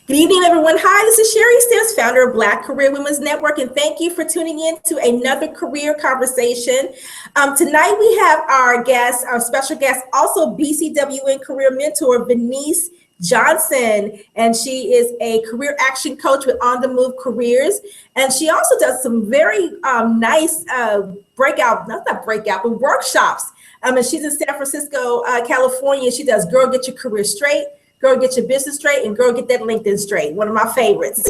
Good evening, everyone. Hi, this is Sherry Stips, founder of Black Career Women's Network, and thank you for tuning in to another career conversation. Tonight, we have our guest, our special guest, also BCWN career mentor, Vaneese Johnson, and she is a career action coach with On the Move Careers, and she also does some very nice but workshops. And she's in San Francisco, California. She does Girl Get Your Career Straight, Girl Get Your Business Straight, and Girl Get That LinkedIn Straight. One of my favorites.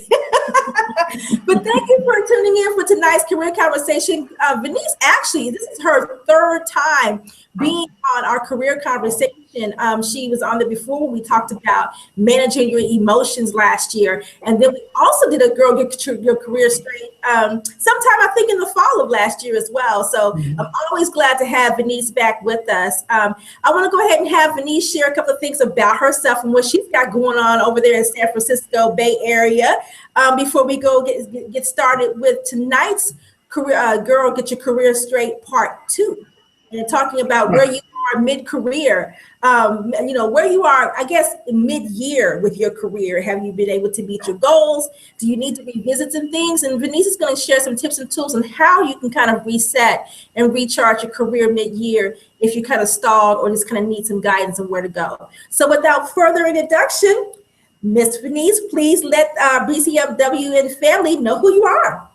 But thank you for tuning in for tonight's career conversation. Vaneese, actually, this is her third time being on our career conversation. She was on there before when we talked about managing your emotions last year. And then we also did a Girl Get Your Career Straight sometime, I think, in the fall of last year as well. So I'm always glad to have Vaneese back with us. I want to go ahead and have Vaneese share a couple of things about herself and what she's got going on over there in San Francisco Bay Area before we go get started with tonight's Girl Get Your Career Straight Part 2. And talking about where you are mid-career, where you are, I guess, mid-year with your career. Have you been able to meet your goals? Do you need to revisit some things? And Vaneese is going to share some tips and tools on how you can kind of reset and recharge your career mid-year if you kind of stalled or just kind of need some guidance on where to go. So without further introduction, Miss Vaneese, please let BCWN family know who you are.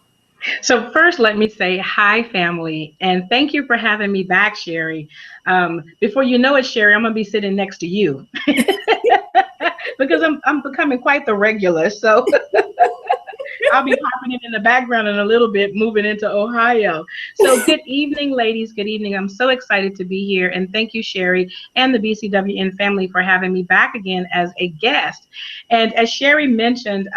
So first, let me say hi, family, and thank you for having me back, Sherry. Before you know it, Sherry, I'm going to be sitting next to you because I'm becoming quite the regular. So I'll be popping in the background in a little bit, moving into Ohio. So good evening, ladies. Good evening. I'm so excited to be here. And thank you, Sherry, and the BCWN family for having me back again as a guest. And as Sherry mentioned,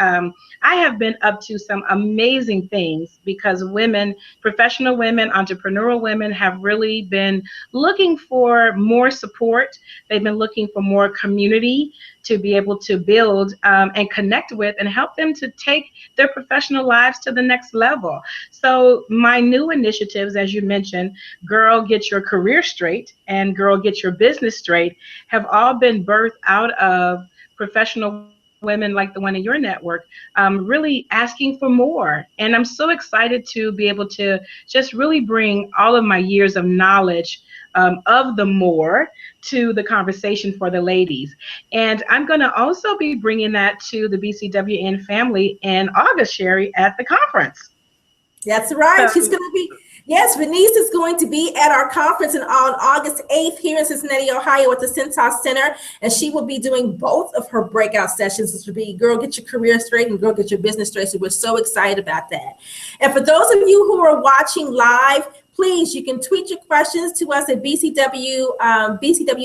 I have been up to some amazing things because women, professional women, entrepreneurial women have really been looking for more support. They've been looking for more community to be able to build and connect with and help them to take their professional lives to the next level. So my new initiatives, as you mentioned, Girl Get Your Career Straight and Girl Get Your Business Straight, have all been birthed out of professional women like the one in your network, really asking for more. And I'm so excited to be able to just really bring all of my years of knowledge of the more to the conversation for the ladies. And I'm going to also be bringing that to the BCWN family in August, Sherry, at the conference. That's right. So, she's going to be, yes, Vaneese is going to be at our conference on August 8th here in Cincinnati, Ohio at the Cintas Center. And she will be doing both of her breakout sessions, which will be Girl Get Your Career Straight and Girl Get Your Business Straight. So we're so excited about that. And for those of you who are watching live, please, you can tweet your questions to us at BCW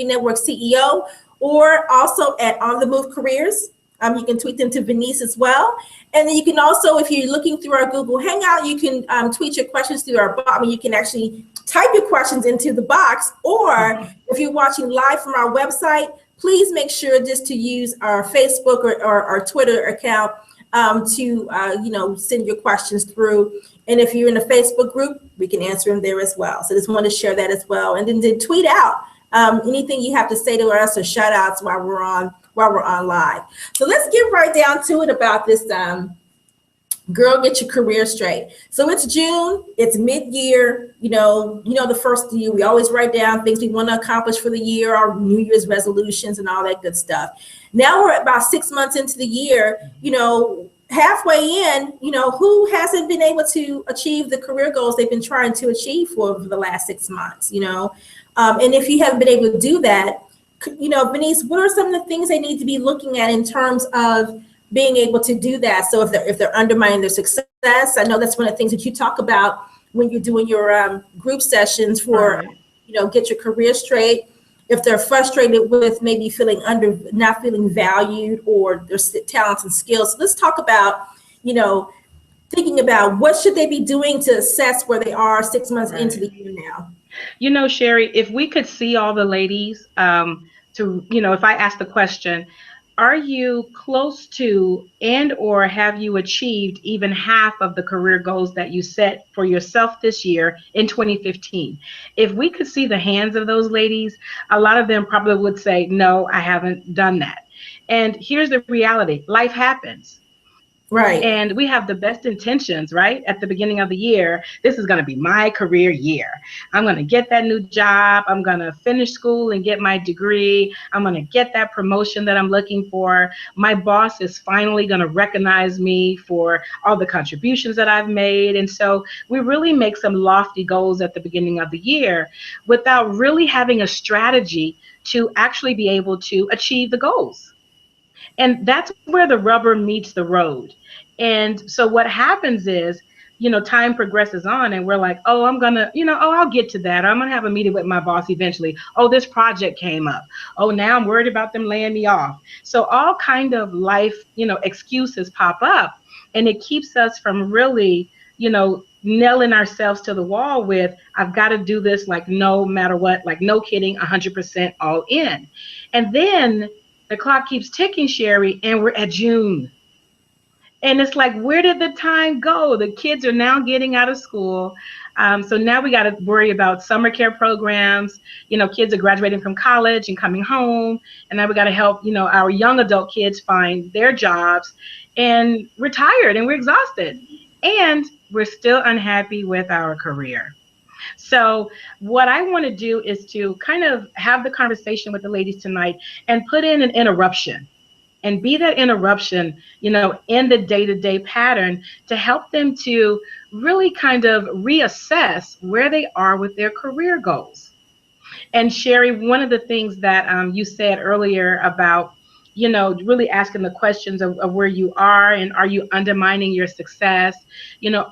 Network CEO, or also at On the Move Careers. You can tweet them to Vaneese as well. And then you can also, if you're looking through our Google Hangout, you can tweet your questions through our box. I mean, you can actually type your questions into the box, or if you're watching live from our website, please make sure just to use our Facebook or our Twitter account to send your questions through. And if you're in a Facebook group, we can answer them there as well. So just want to share that as well. And then to tweet out anything you have to say to us or shout outs while we're on live. So let's get right down to it about this Girl Get Your Career Straight. So it's June, it's mid-year, the first of the year, we always write down things we want to accomplish for the year, our New Year's resolutions and all that good stuff. Now we're about 6 months into the year, halfway in, who hasn't been able to achieve the career goals they've been trying to achieve for the last 6 months, and if you haven't been able to do that, Vaneese, what are some of the things they need to be looking at in terms of being able to do that? So if they're undermining their success, I know that's one of the things that you talk about when you're doing your group sessions for, Get Your Career Straight. If they're frustrated with maybe not feeling valued or their talents and skills. So let's talk about, thinking about what should they be doing to assess where they are 6 months into the year now. Sherry, if we could see all the ladies if I ask the question, are you close to or have you achieved even half of the career goals that you set for yourself this year in 2015? If we could see the hands of those ladies, a lot of them probably would say, no, I haven't done that. And here's the reality: life happens. Right. And we have the best intentions, right? At the beginning of the year, this is going to be my career year. I'm going to get that new job. I'm going to finish school and get my degree. I'm going to get that promotion that I'm looking for. My boss is finally going to recognize me for all the contributions that I've made. And so we really make some lofty goals at the beginning of the year without really having a strategy to actually be able to achieve the goals. And that's where the rubber meets the road. And so what happens is, time progresses on and we're like, oh, I'm gonna, I'll get to that. I'm gonna have a meeting with my boss eventually. Oh, this project came up. Oh, now I'm worried about them laying me off. So all kind of life, excuses pop up, and it keeps us from really, nailing ourselves to the wall with, I've got to do this, like no matter what, like no kidding, 100% all in. And then the clock keeps ticking, Sherry, and we're at June. And it's like, where did the time go? The kids are now getting out of school. So now we got to worry about summer care programs. Kids are graduating from college and coming home. And now we got to help, our young adult kids find their jobs. And we're tired and we're exhausted. And we're still unhappy with our career. So what I want to do is to kind of have the conversation with the ladies tonight and put in an interruption and be that interruption, in the day-to-day pattern to help them to really kind of reassess where they are with their career goals. And Sherry, one of the things that you said earlier about, really asking the questions of where you are, and are you undermining your success?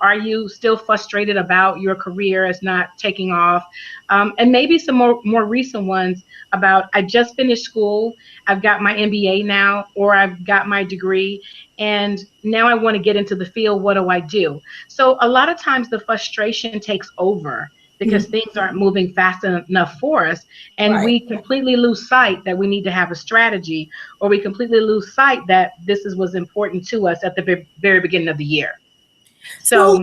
Are you still frustrated about your career as not taking off? And maybe some more recent ones about, I just finished school, I've got my MBA now, or I've got my degree, and now I want to get into the field. What do I do? So a lot of times the frustration takes over because things aren't moving fast enough for us. And Right. we completely lose sight that we need to have a strategy, or we completely lose sight that was important to us at the very beginning of the year. So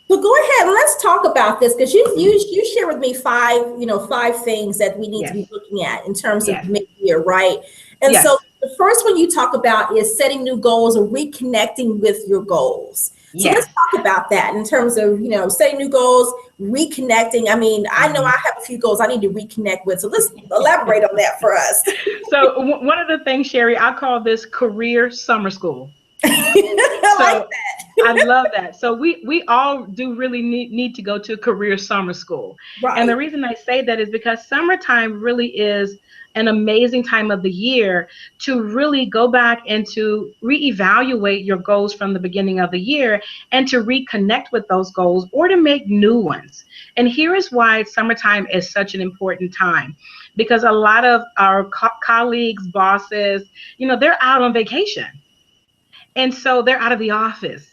go ahead and let's talk about this, because you share with me five things that we need to be looking at in terms of mid-year, right? And so the first one you talk about is setting new goals or reconnecting with your goals. So let's talk about that in terms of, setting new goals, reconnecting. I mean, I know I have a few goals I need to reconnect with. So let's elaborate on that for us. So one of the things, Sherry, I call this career summer school. I like that. I love that. So we all do really need to go to career summer school. Right. And the reason I say that is because summertime really is an amazing time of the year to really go back and to reevaluate your goals from the beginning of the year and to reconnect with those goals or to make new ones. And here is why summertime is such an important time, because a lot of our colleagues, bosses, they're out on vacation. And so they're out of the office,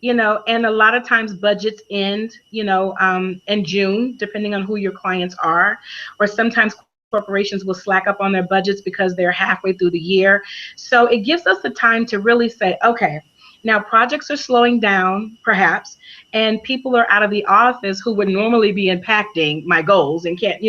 and a lot of times budgets end, in June, depending on who your clients are, or sometimes corporations will slack up on their budgets because they're halfway through the year. So it gives us the time to really say, okay, now projects are slowing down, perhaps, and people are out of the office who would normally be impacting my goals and can't,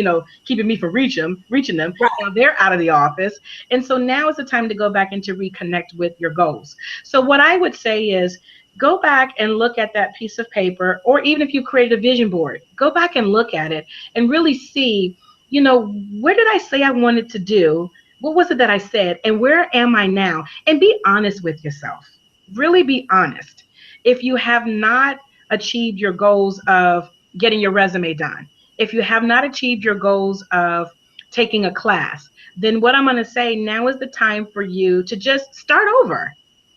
keeping me from reaching them. Right. Now they're out of the office. And so now is the time to go back and to reconnect with your goals. So what I would say is, go back and look at that piece of paper, or even if you created a vision board, go back and look at it and really see, where did I say I wanted to do? What was it that I said? And where am I now? And be honest with yourself. Really be honest. If you have not achieved your goals of getting your resume done, if you have not achieved your goals of taking a class, then what I'm going to say, now is the time for you to just start over.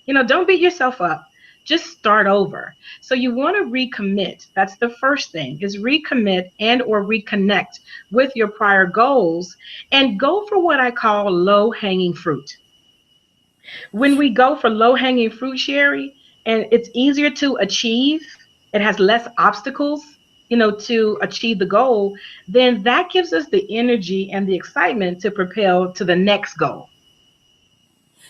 Don't beat yourself up. Just start over. So you want to recommit. That's the first thing, is recommit and or reconnect with your prior goals and go for what I call low-hanging fruit. When we go for low-hanging fruit, Sherry, and it's easier to achieve, it has less obstacles, to achieve the goal, then that gives us the energy and the excitement to propel to the next goal.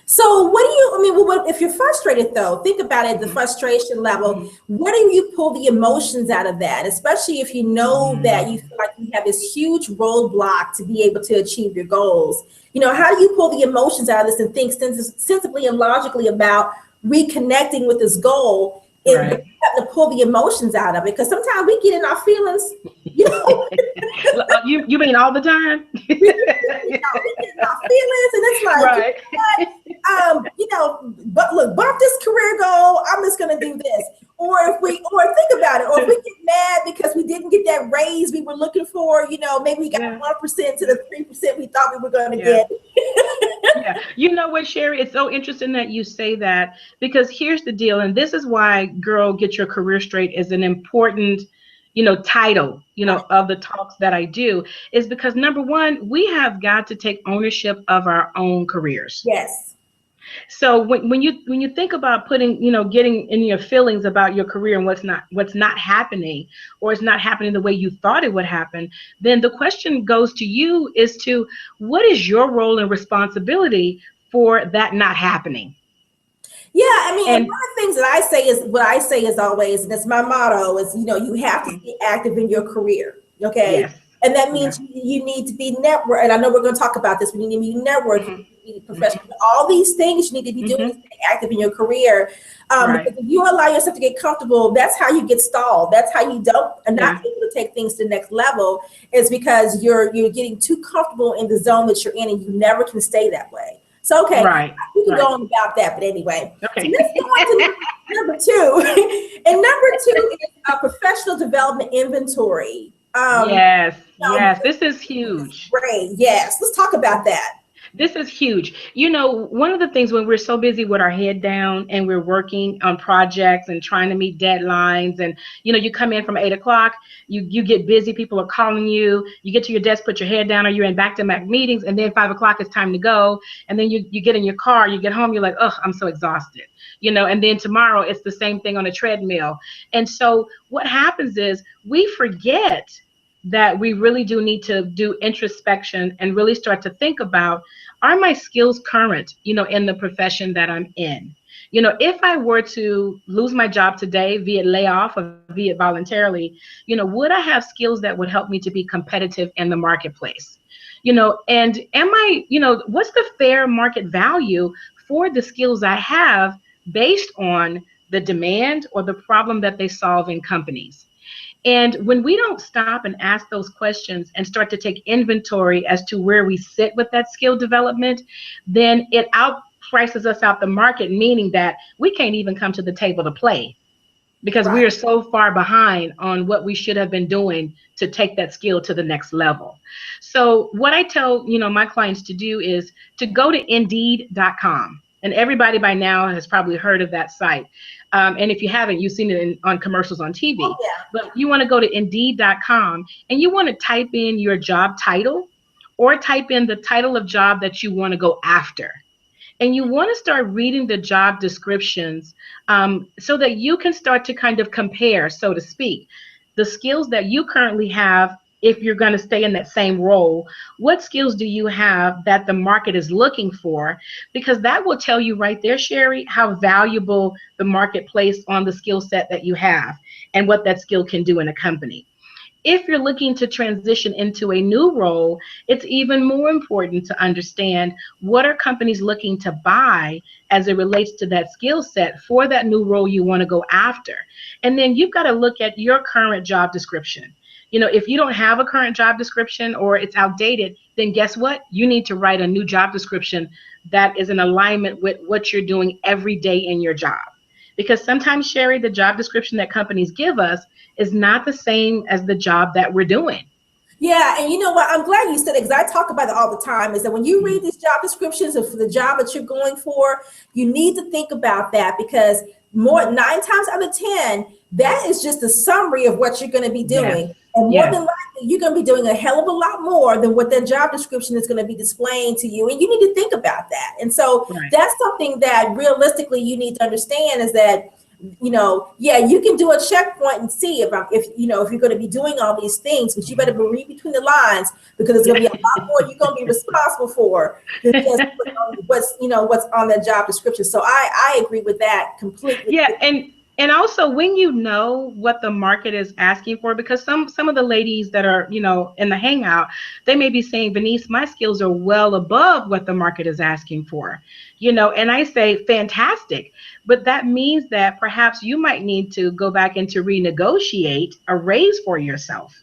So what do you, I mean, what, if you're frustrated though, think about it, the frustration level, where do you pull the emotions out of that? Especially if you know that you feel like you have this huge roadblock to be able to achieve your goals. You know, how do you pull the emotions out of this and think sensibly and logically about reconnecting with this goal and having to pull the emotions out of it? Because sometimes we get in our feelings, you know. you mean all the time? We get in our feelings, and it's like, you know, but look, bump this career goal. I'm just gonna do this. Or think about it, or if we get mad because we didn't get that raise we were looking for, you know, maybe we got 1% to the 3% we thought we were going to get. Yeah, you know what, Sherry? It's so interesting that you say that, because here's the deal, and this is why "Girl, Get Your Career Straight" is an important, title, of the talks that I do, is because number one, we have got to take ownership of our own careers. Yes. So when you think about putting, getting in your feelings about your career and what's not happening, or it's not happening the way you thought it would happen, then the question goes to you is to, what is your role and responsibility for that not happening? Yeah, I mean, and one of the things that I say is always, and it's my motto, is, you have to be active in your career. Okay. Yes. And that means you need to be network. And I know we're going to talk about this. We need to be networking, you need to be professional. All these things you need to be doing to stay active in your career. Because if you allow yourself to get comfortable, that's how you get stalled. That's how you not able to take things to the next level, is because you're getting too comfortable in the zone that you're in, and you never can stay that way. So, okay, we can go on about that, but anyway. Okay. So let's go on to number two. And number two is a professional development inventory. Yes, this is huge. Great, yes. Let's talk about that. This is huge. One of the things when we're so busy with our head down and we're working on projects and trying to meet deadlines, and you come in from 8 o'clock, you get busy, people are calling you, you get to your desk, put your head down, or you're in back-to-back meetings, and then 5 o'clock it's time to go, and then you get in your car, you get home, you're like, oh, I'm so exhausted, and then tomorrow it's the same thing on a treadmill. And so what happens is we forget that we really do need to do introspection and really start to think about, are my skills current, in the profession that I'm in? If I were to lose my job today via layoff or via voluntarily, would I have skills that would help me to be competitive in the marketplace? And am I, what's the fair market value for the skills I have based on the demand or the problem that they solve in companies? And when we don't stop and ask those questions and start to take inventory as to where we sit with that skill development, then it outprices us out the market, meaning that we can't even come to the table to play, because we are so far behind on what we should have been doing to take that skill to the next level. So what I tell my clients to do is to go to Indeed.com. And everybody by now has probably heard of that site. And if you haven't, you've seen it on commercials on TV. Oh, yeah. But you want to go to Indeed.com and you want to type in your job title, or type in the title of job that you want to go after. And you want to start reading the job descriptions so that you can start to kind of compare, so to speak, the skills that you currently have. If you're going to stay in that same role, what skills do you have that the market is looking for? Because that will tell you right there, Sherry, how valuable the marketplace on the skill set that you have and what that skill can do in a company. If you're looking to transition into a new role, it's even more important to understand what are companies looking to buy as it relates to that skill set for that new role you want to go after. And then you've got to look at your current job description. If you don't have a current job description or it's outdated, then guess what? You need to write a new job description that is in alignment with what you're doing every day in your job. Because sometimes, Sherry, the job description that companies give us is not the same as the job that we're doing. Yeah, and you know what? I'm glad you said it, because I talk about it all the time, is that when you read these job descriptions for the job that you're going for, you need to think about that, because 9 times out of 10, that is just a summary of what you're going to be doing. Yes. And more than likely, you're going to be doing a hell of a lot more than what that job description is going to be displaying to you. And you need to think about that. And so that's something that realistically you need to understand, is that yeah, you can do a checkpoint and see if you're going to be doing all these things, but you better read between the lines, because there's going to be a lot more you're going to be responsible for than just what's on that job description. So I agree with that completely. Yeah, and also when you know what the market is asking for, because some of the ladies that are, in the hangout, they may be saying, Vaneese, my skills are well above what the market is asking for, and I say, fantastic. But that means that perhaps you might need to go back and to renegotiate a raise for yourself,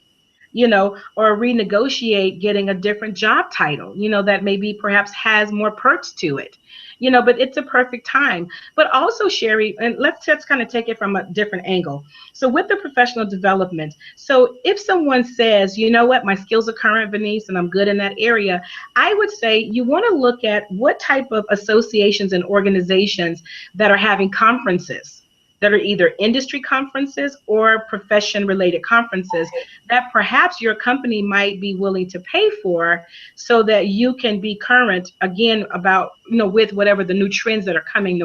or renegotiate getting a different job title, that maybe perhaps has more perks to it, but it's a perfect time. But also, Sherry, and let's just kind of take it from a different angle. So with the professional development, so if someone says, you know what, my skills are current, Vaneese, and I'm good in that area, I would say you want to look at what type of associations and organizations that are having conferences, that are either industry conferences or profession related conferences that perhaps your company might be willing to pay for, so that you can be current again about, with whatever the new trends that are coming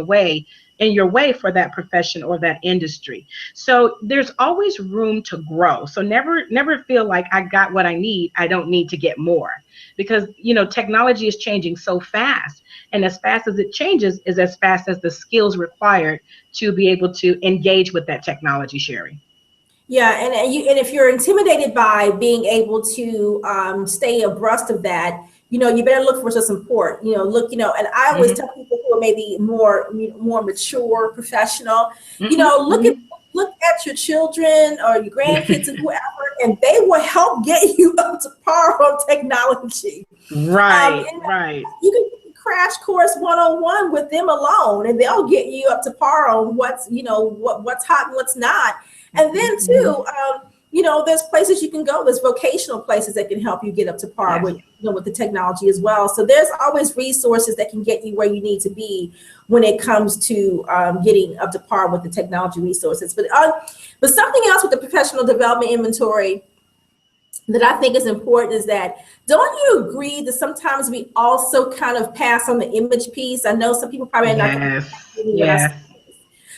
in your way for that profession or that industry. So there's always room to grow. So never feel like I got what I need, I don't need to get more, because technology is changing so fast, and as fast as it changes is as fast as the skills required to be able to engage with that technology, Sherry. Yeah, and if you're intimidated by being able to stay abreast of that, you better look for some support. And I always tell people who are maybe more mature, professional, look at your children or your grandkids and whoever, and they will help get you up to par on technology. Right. You can crash course 101 with them alone, and they'll get you up to par on what's hot and what's not. And then too, there's places you can go. There's vocational places that can help you get up to par with the technology as well. So there's always resources that can get you where you need to be when it comes to getting up to par with the technology resources. But something else with the professional development inventory that I think is important is that, don't you agree that sometimes we also kind of pass on the image piece? I know some people probably are not going to what I say,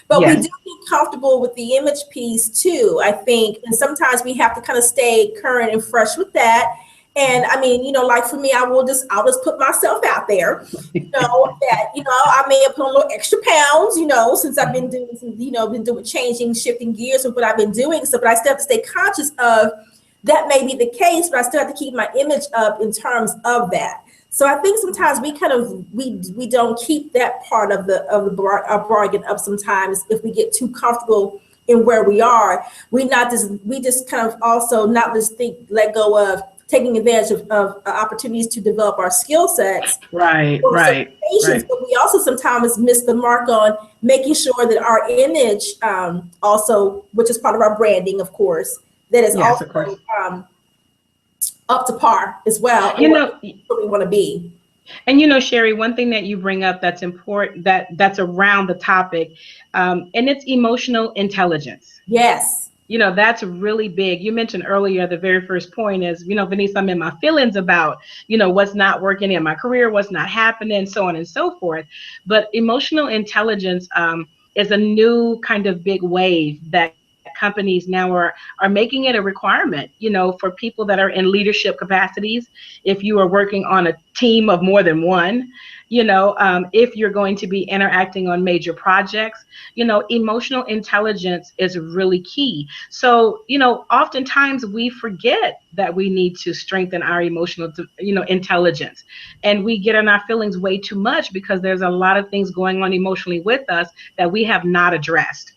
but we do get comfortable with the image piece too, I think. And sometimes we have to kind of stay current and fresh with that. And I mean, like for me, I'll just put myself out there, that, I may have put on a little extra pounds, since I've been doing shifting gears with what I've been doing. So, but I still have to stay conscious of that may be the case, but I still have to keep my image up in terms of that. So I think sometimes we kind of we don't keep that part of the bargain up sometimes if we get too comfortable in where we are. We just kind of also not just let go of taking advantage of opportunities to develop our skill sets. Right. But we also sometimes miss the mark on making sure that our image also, which is part of our branding, of course, that is also up to par as well. What we want to be. And Sherry, one thing that you bring up that's important, that's around the topic, and it's emotional intelligence. Yes. That's really big. You mentioned earlier, the very first point is, Vaneese, I'm in my feelings about, what's not working in my career, what's not happening, so on and so forth. But emotional intelligence is a new kind of big wave that companies now are making it a requirement, for people that are in leadership capacities. If you are working on a team of more than one, if you're going to be interacting on major projects, emotional intelligence is really key. So, oftentimes we forget that we need to strengthen our emotional, intelligence, and we get in our feelings way too much because there's a lot of things going on emotionally with us that we have not addressed.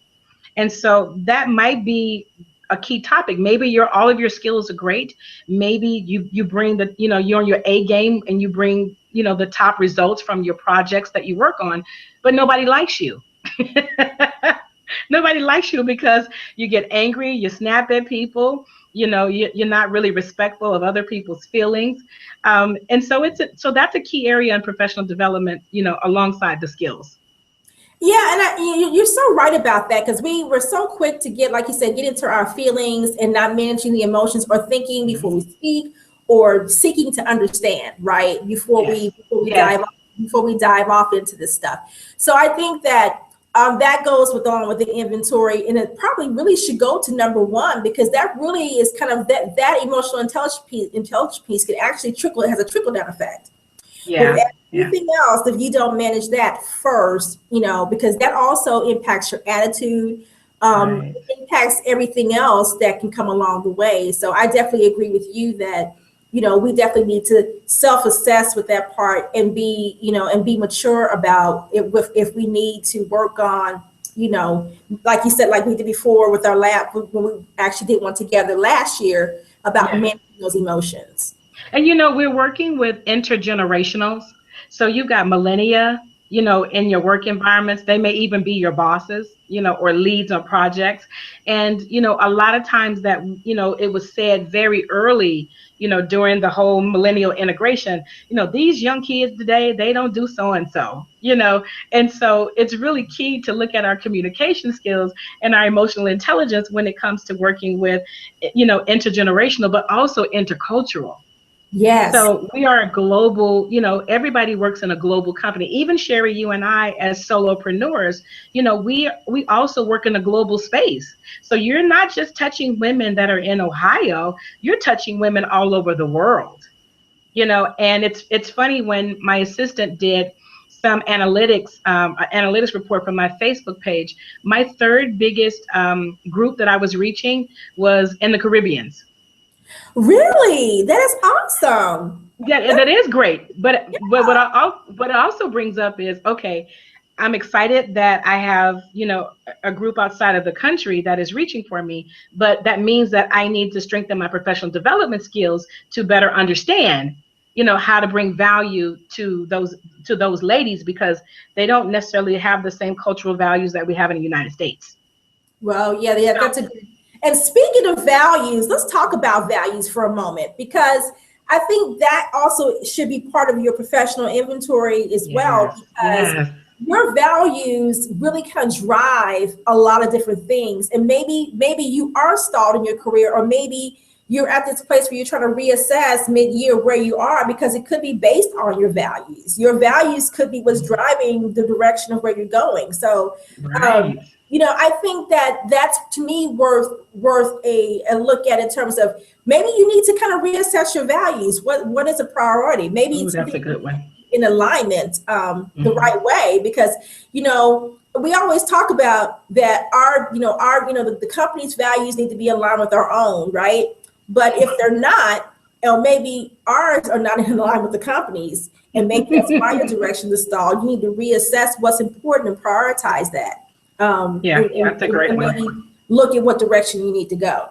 And so that might be a key topic. Maybe all of your skills are great. Maybe you bring you're on your A game and you bring, the top results from your projects that you work on, but nobody likes you. Nobody likes you because you get angry, you snap at people, you're not really respectful of other people's feelings. And so that's a key area in professional development, alongside the skills. Yeah, and you're so right about that, because we were so quick to get, like you said, get into our feelings and not managing the emotions or thinking before we speak or seeking to understand, right? Before we dive off into this stuff. So I think that That goes with the inventory, and it probably really should go to number one, because that really is kind of that emotional intelligence piece can actually trickle. It has a trickle down effect. Yeah. With everything else, if you don't manage that first, because that also impacts your attitude, Right. it impacts everything else that can come along the way. So I definitely agree with you that, we definitely need to self-assess with that part and be mature about it if we need to work on, like you said, like we did before with our lab when we actually did one together last year about Yeah. managing those emotions. And we're working with intergenerationals. So you've got millennia, in your work environments. They may even be your bosses, or leads on projects. And, a lot of times that, it was said very early, during the whole millennial integration, these young kids today, they don't do so and so, And so it's really key to look at our communication skills and our emotional intelligence when it comes to working with, intergenerational, but also intercultural. Yes. So we are a global, everybody works in a global company. Even Sherry, you and I as solopreneurs, we also work in a global space. So you're not just touching women that are in Ohio, you're touching women all over the world. And it's funny, when my assistant did some analytics, an analytics report from my Facebook page, my third biggest group that I was reaching was in the Caribbeans. Really? That is awesome. Yeah, that is great. But what it also brings up is, okay, I'm excited that I have, a group outside of the country that is reaching for me, but that means that I need to strengthen my professional development skills to better understand, how to bring value to those ladies, because they don't necessarily have the same cultural values that we have in the United States. Well, yeah, that's a good. And speaking of values, let's talk about values for a moment, because I think that also should be part of your professional inventory as well, Yes, because yes. your values really kind of drive a lot of different things. And maybe you are stalled in your career, or maybe you're at this place where you're trying to reassess mid-year where you are, because it could be based on your values. Your values could be what's driving the direction of where you're going. So, Right. I think that's, to me, worth a look at, in terms of maybe you need to kind of reassess your values. What is a priority? Maybe Oh, it's that's a good one. in alignment the right way, because we always talk about that the company's values need to be aligned with our own, right? But if they're not, or maybe ours are not in line with the company's, and maybe that's why your direction is stalled, you need to reassess what's important and prioritize that. Yeah, that's a great and one. maybe look at what direction you need to go.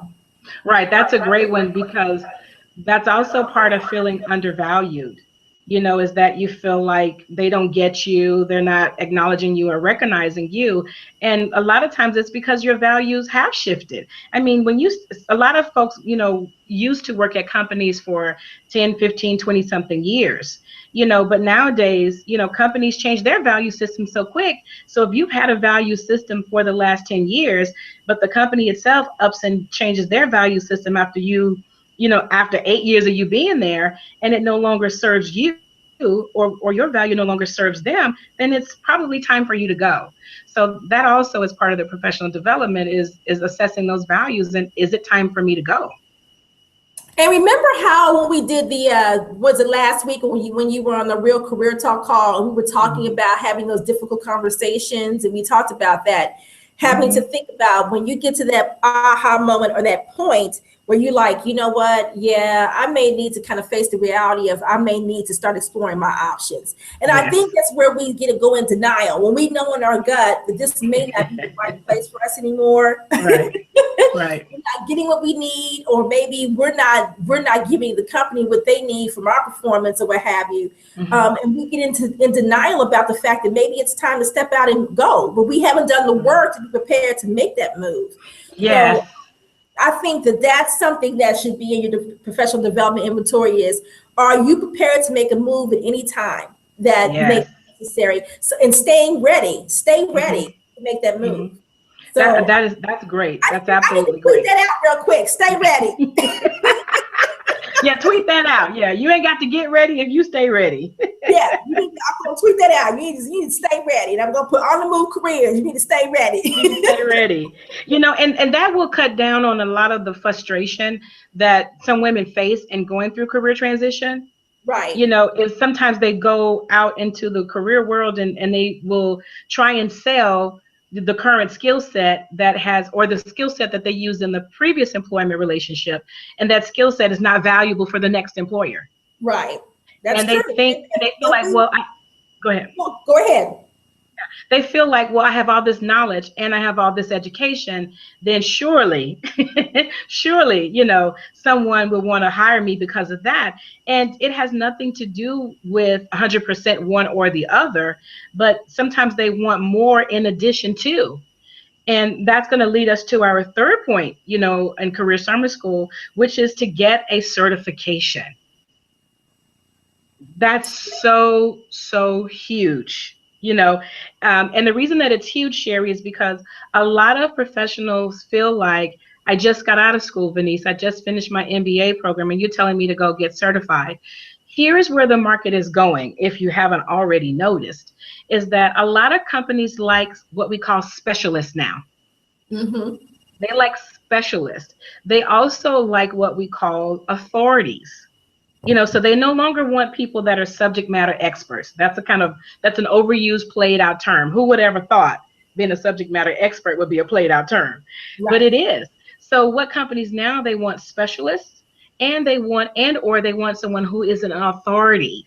Right, that's a great one, because that's also part of feeling undervalued, is that you feel like they don't get you, they're not acknowledging you or recognizing you. And a lot of times it's because your values have shifted. I mean, a lot of folks, used to work at companies for 10, 15, 20 something years, but nowadays, companies change their value system so quick. So if you've had a value system for the last 10 years, but the company itself ups and changes their value system after 8 years of you being there, and it no longer serves you, or your value no longer serves them, then it's probably time for you to go. So that also is part of the professional development, is assessing those values, and is it time for me to go? And remember how when we did was it last week, when you were on the Real Career Talk call, and we were talking about having those difficult conversations, and we talked about that, having to think about when you get to that aha moment, or that point where you're like, you know what, yeah, I may need to kind of face the reality of, I may need to start exploring my options. And I think that's where we get to go in denial, when we know in our gut that this may not be the right place for us anymore. Right. Right. We're not getting what we need, or maybe we're not giving the company what they need from our performance, or what have you. And we get in denial about the fact that maybe it's time to step out and go, but we haven't done the work to be prepared to make that move. Yes. So I think that's something that should be in your professional development inventory, is, are you prepared to make a move at any time that may be necessary? So, and stay ready to make that move. So that's great. That's absolutely I need to tweet great. that out real quick. Stay ready. Yeah, tweet that out. Yeah, you ain't got to get ready if you stay ready. Yeah, I'm gonna tweet that out. You need to stay ready. And I'm gonna put on the move careers. You need to stay ready. You need to stay ready. And that will cut down on a lot of the frustration that some women face in going through career transition. Right. Is sometimes they go out into the career world and they will try and sell the current skill set that has, or the skill set that they used in the previous employment relationship, and that skill set is not valuable for the next employer. Right. That's and true. they feel like, well, go ahead. Go ahead. They feel like, well, I have all this knowledge and I have all this education, then surely, someone will want to hire me because of that. And it has nothing to do with 100% one or the other, but sometimes they want more in addition to. And that's going to lead us to our third point, in Career Summer School, which is to get a certification. That's so huge. And the reason that it's huge, Sherry, is because a lot of professionals feel like, I just got out of school, Vaneese, I just finished my MBA program, and you're telling me to go get certified. Here's where the market is going, if you haven't already noticed, is that a lot of companies like what we call specialists now. Mm-hmm. They like specialists. They also like what we call authorities. So they no longer want people that are subject matter experts. That's an overused, played out term. Who would ever thought being a subject matter expert would be a played out term? Right. But it is. So what companies now, they want specialists, and they want someone who is an authority,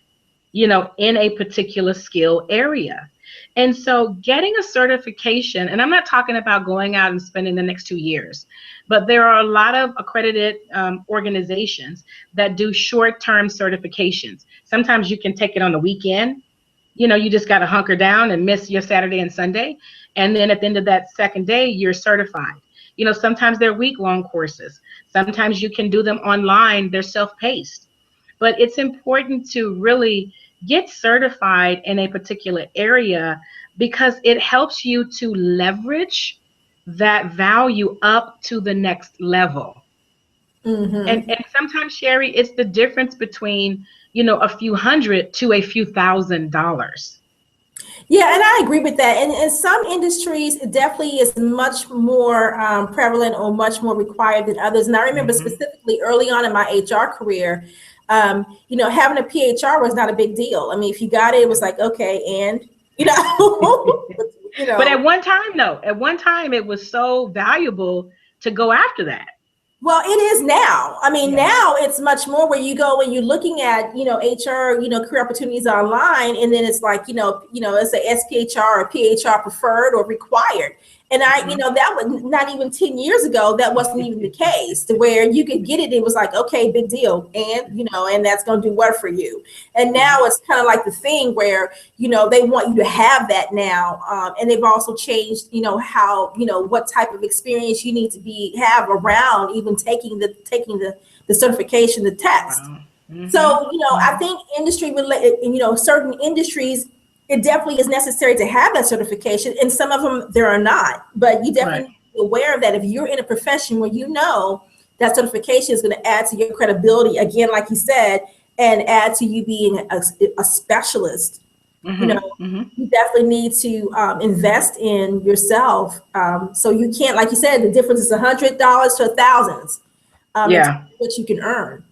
in a particular skill area. And so getting a certification, and I'm not talking about going out and spending the next 2 years, but there are a lot of accredited organizations that do short-term certifications. Sometimes you can take it on the weekend. You just got to hunker down and miss your Saturday and Sunday. And then at the end of that second day, you're certified. Sometimes they're week-long courses. Sometimes you can do them online. They're self-paced. But it's important to really get certified in a particular area, because it helps you to leverage that value up to the next level. Mm-hmm. And sometimes, Sherry, it's the difference between, a few $100 to a few $1,000s. Yeah, and I agree with that. And in some industries, it definitely is much more prevalent or much more required than others. And I remember specifically early on in my HR career, having a PHR was not a big deal. I mean, if you got it, it was like, okay, and, But at one time, it was so valuable to go after that. Well, it is now. I mean, now it's much more where you go and you're looking at, HR, career opportunities online, and then it's like, it's a SPHR or PHR preferred or required. And that was not even 10 years ago. That wasn't even the case, to where you could get it. It was like, okay, big deal. And, and that's going to do what for you? And now it's kind of like the thing where, they want you to have that now. And they've also changed, how, what type of experience you need to have around even taking the certification, the test. Wow. Mm-hmm. So, I think industry related, certain industries, it definitely is necessary to have that certification, and some of them there are not. But you definitely need to be aware of that. If you're in a profession where that certification is going to add to your credibility, again, like you said, and add to you being a specialist, you definitely need to invest in yourself. So you can't, like you said, the difference is $100 to $1,000. What you can earn.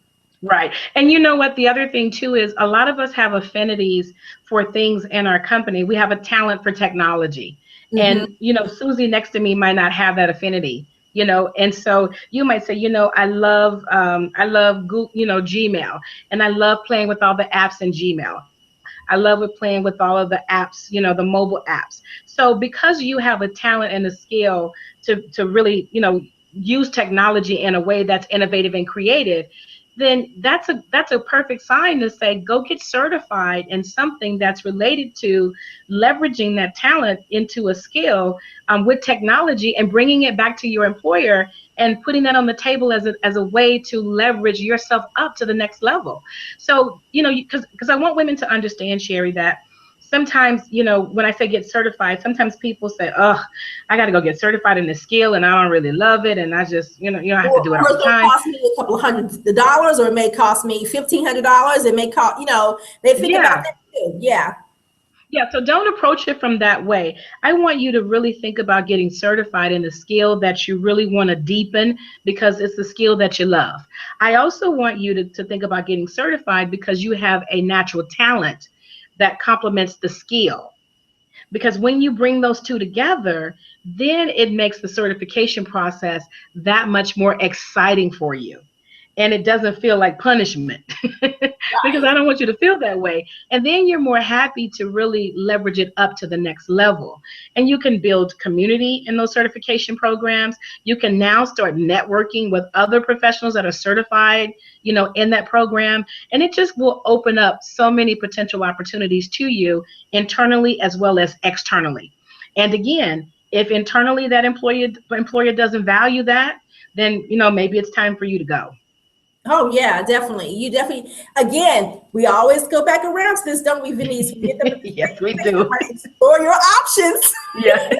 Right. And you know what? The other thing, too, is a lot of us have affinities for things in our company. We have a talent for technology. Mm-hmm. And, Susie next to me might not have that affinity, and so you might say, I love Google, Gmail, and I love playing with all the apps in Gmail. I love playing with all of the apps, the mobile apps. So because you have a talent and a skill to really, use technology in a way that's innovative and creative, then that's a perfect sign to say, go get certified in something that's related to leveraging that talent into a skill with technology, and bringing it back to your employer and putting that on the table as a way to leverage yourself up to the next level. So, because I want women to understand, Sherry, that sometimes, you know, when I say get certified, sometimes people say, oh, I got to go get certified in this skill and I don't really love it. And I just, you know, I have to do it all the Or it's going time. to cost me a couple of $100, or it may cost me $1,500. It may cost, you know, they think about that too. Yeah. Yeah, so don't approach it from that way. I want you to really think about getting certified in the skill that you really want to deepen because it's the skill that you love. I also want you to think about getting certified because you have a natural talent that complements the skill. Because when you bring those two together, then it makes the certification process that much more exciting for you. And it doesn't feel like punishment because I don't want you to feel that way. And then you're more happy to really leverage it up to the next level. And you can build community in those certification programs. You can now start networking with other professionals that are certified, you know, in that program. And it just will open up so many potential opportunities to you internally as well as externally. And again, if internally that employer doesn't value that, then, you know, maybe it's time for you to go. Oh yeah, definitely. You definitely, again, we always go back around to this, don't we, Vaneese? We get them Yes, we do. Explore your options. Yeah.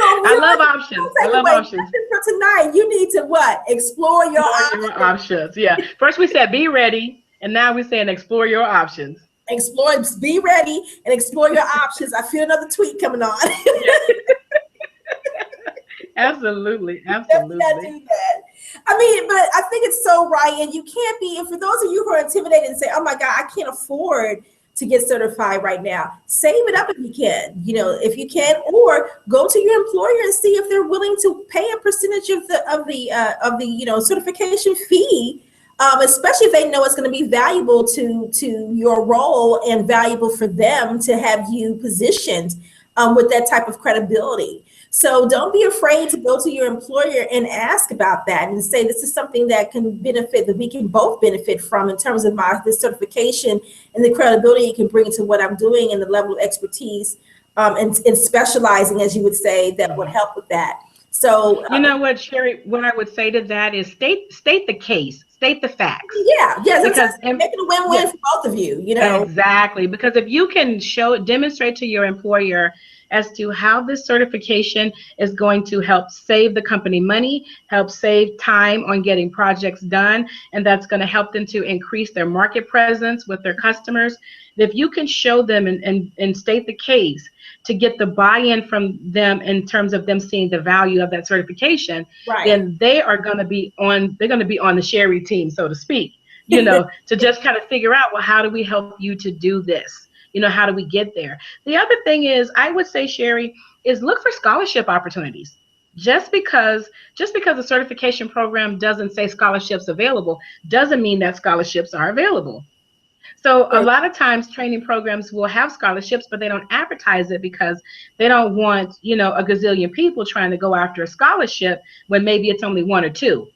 I love options. I love options. For tonight, you need to what? Explore your options. Yeah. First we said be ready, and now we're saying explore your options. Explore, be ready, and explore your options. I feel another tweet coming on. Absolutely. Absolutely. Do that. I mean, but I think it's so right. And you can't be, and for those of you who are intimidated and say, oh my God, I can't afford to get certified right now, save it up if you can, you know, if you can, or go to your employer and see if they're willing to pay a percentage of the you know, certification fee, especially if they know it's going to be valuable to your role and valuable for them to have you positioned with that type of credibility. So don't be afraid to go to your employer and ask about that and say, this is something that can benefit, that we can both benefit from in terms of this certification and the credibility you can bring to what I'm doing and the level of expertise and specializing, as you would say, that would help with that. So you know what, Sherry, what I would say to that is state the case, state the facts. Yeah, because make it a win-win for both of you, you know. Exactly, because if you can demonstrate to your employer as to how this certification is going to help save the company money, help save time on getting projects done, and that's going to help them to increase their market presence with their customers. If you can show them and state the case to get the buy-in from them in terms of them seeing the value of that certification, then they are going to be on the Sherry team, so to speak, you know, to just kind of figure out, well, how do we help you to do this? You know, how do we get there? The other thing is, I would say, Sherry, is look for scholarship opportunities. Just because the certification program doesn't say scholarships available doesn't mean that scholarships are available. So a lot of times training programs will have scholarships, but they don't advertise it because they don't want, you know, a gazillion people trying to go after a scholarship when maybe it's only one or two.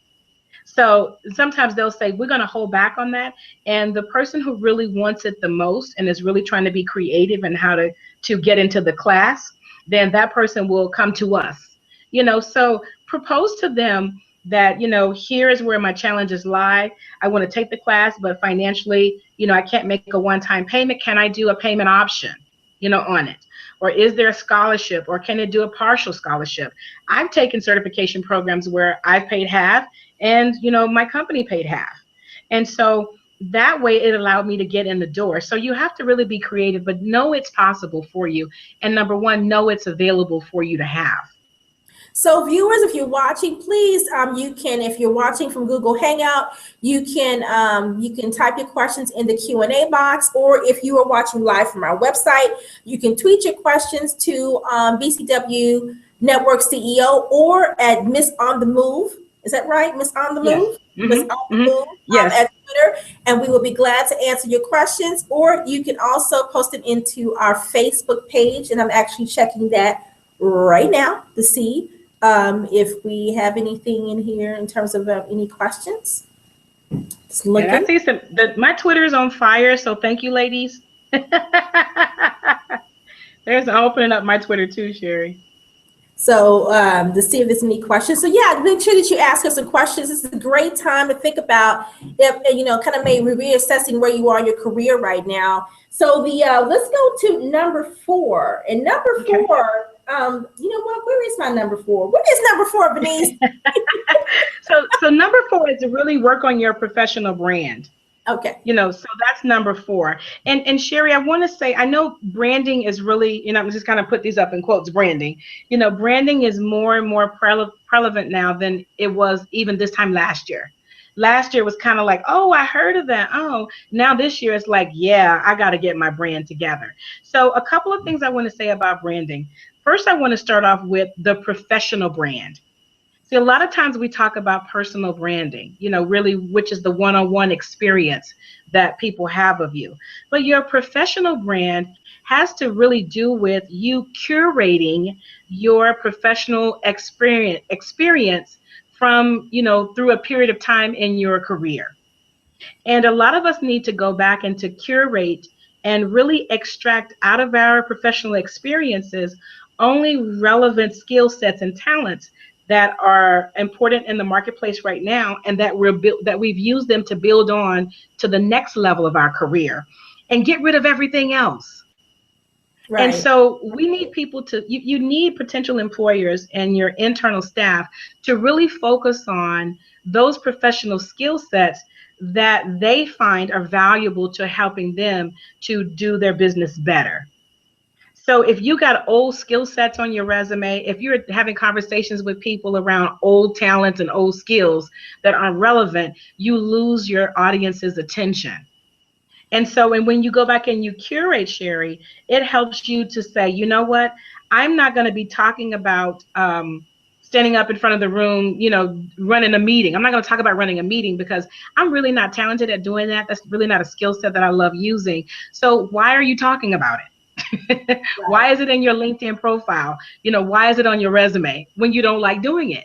So sometimes they'll say, we're going to hold back on that. And the person who really wants it the most and is really trying to be creative and how to get into the class, then that person will come to us. You know, so propose to them that, you know, here is where my challenges lie. I want to take the class, but financially, you know, I can't make a one-time payment. Can I do a payment option, you know, on it? Or is there a scholarship, or can it do a partial scholarship? I've taken certification programs where I've paid half and, you know, my company paid half. And so that way it allowed me to get in the door. So you have to really be creative, but know it's possible for you. And number one, know it's available for you to have. So viewers, if you're watching, please, you can, if you're watching from Google Hangout, you can type your questions in the Q&A box, or if you are watching live from our website, you can tweet your questions to BCW Network CEO or at Miss On the Move. Is that right? Miss On the Move? Yes. Miss On the Move at Twitter, and we will be glad to answer your questions. Or you can also post it into our Facebook page, and I'm actually checking that right now to see if we have anything in here in terms of any questions. Just looking. And I see my Twitter is on fire, so thank you, ladies. There's opening up my Twitter too, Sherry. So to see if there's any questions. So yeah, make sure that you ask us some questions. This is a great time to think about, if, you know, kind of maybe reassessing where you are in your career right now. So the let's go to number 4. And number 4, you know what? Where is my number 4? What is number 4, Vaneese? So number 4 is to really work on your professional brand. Okay. You know, so that's number 4. And Sherry, I want to say, I know branding is really, you know, I'm just kind of put these up in quotes, branding. You know, branding is more and more relevant now than it was even this time last year. Last year was kind of like, oh, I heard of that. Oh, now this year it's like, yeah, I got to get my brand together. So a couple of things I want to say about branding. First, I want to start off with the professional brand. See, a lot of times we talk about personal branding, you know, really, which is the one-on-one experience that people have of you. But your professional brand has to really do with you curating your professional experience from, you know, through a period of time in your career. And a lot of us need to go back and to curate and really extract out of our professional experiences only relevant skill sets and talents that are important in the marketplace right now, and that we've used them to build on to the next level of our career and get rid of everything else. And Right. so we need people to, you need potential employers and your internal staff to really focus on those professional skill sets that they find are valuable to helping them to do their business better. So if you got old skill sets on your resume, if you're having conversations with people around old talents and old skills that aren't relevant, you lose your audience's attention. And so, and when you go back and you curate, Sherry, it helps you to say, you know what, I'm not going to be talking about standing up in front of the room, you know, running a meeting. I'm not going to talk about running a meeting because I'm really not talented at doing that. That's really not a skill set that I love using. So why are you talking about it? Right. Why is it in your LinkedIn profile? You know, why is it on your resume when you don't like doing it?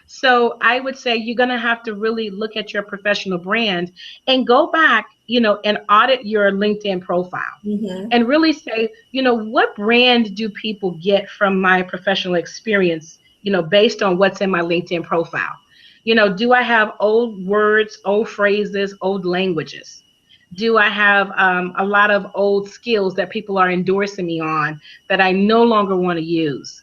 So I would say you're going to have to really look at your professional brand and go back, you know, and audit your LinkedIn profile Mm-hmm. and really say, you know, what brand do people get from my professional experience, you know, based on what's in my LinkedIn profile? You know, do I have old words, old phrases, old languages? Do I have a lot of old skills that people are endorsing me on that I no longer want to use?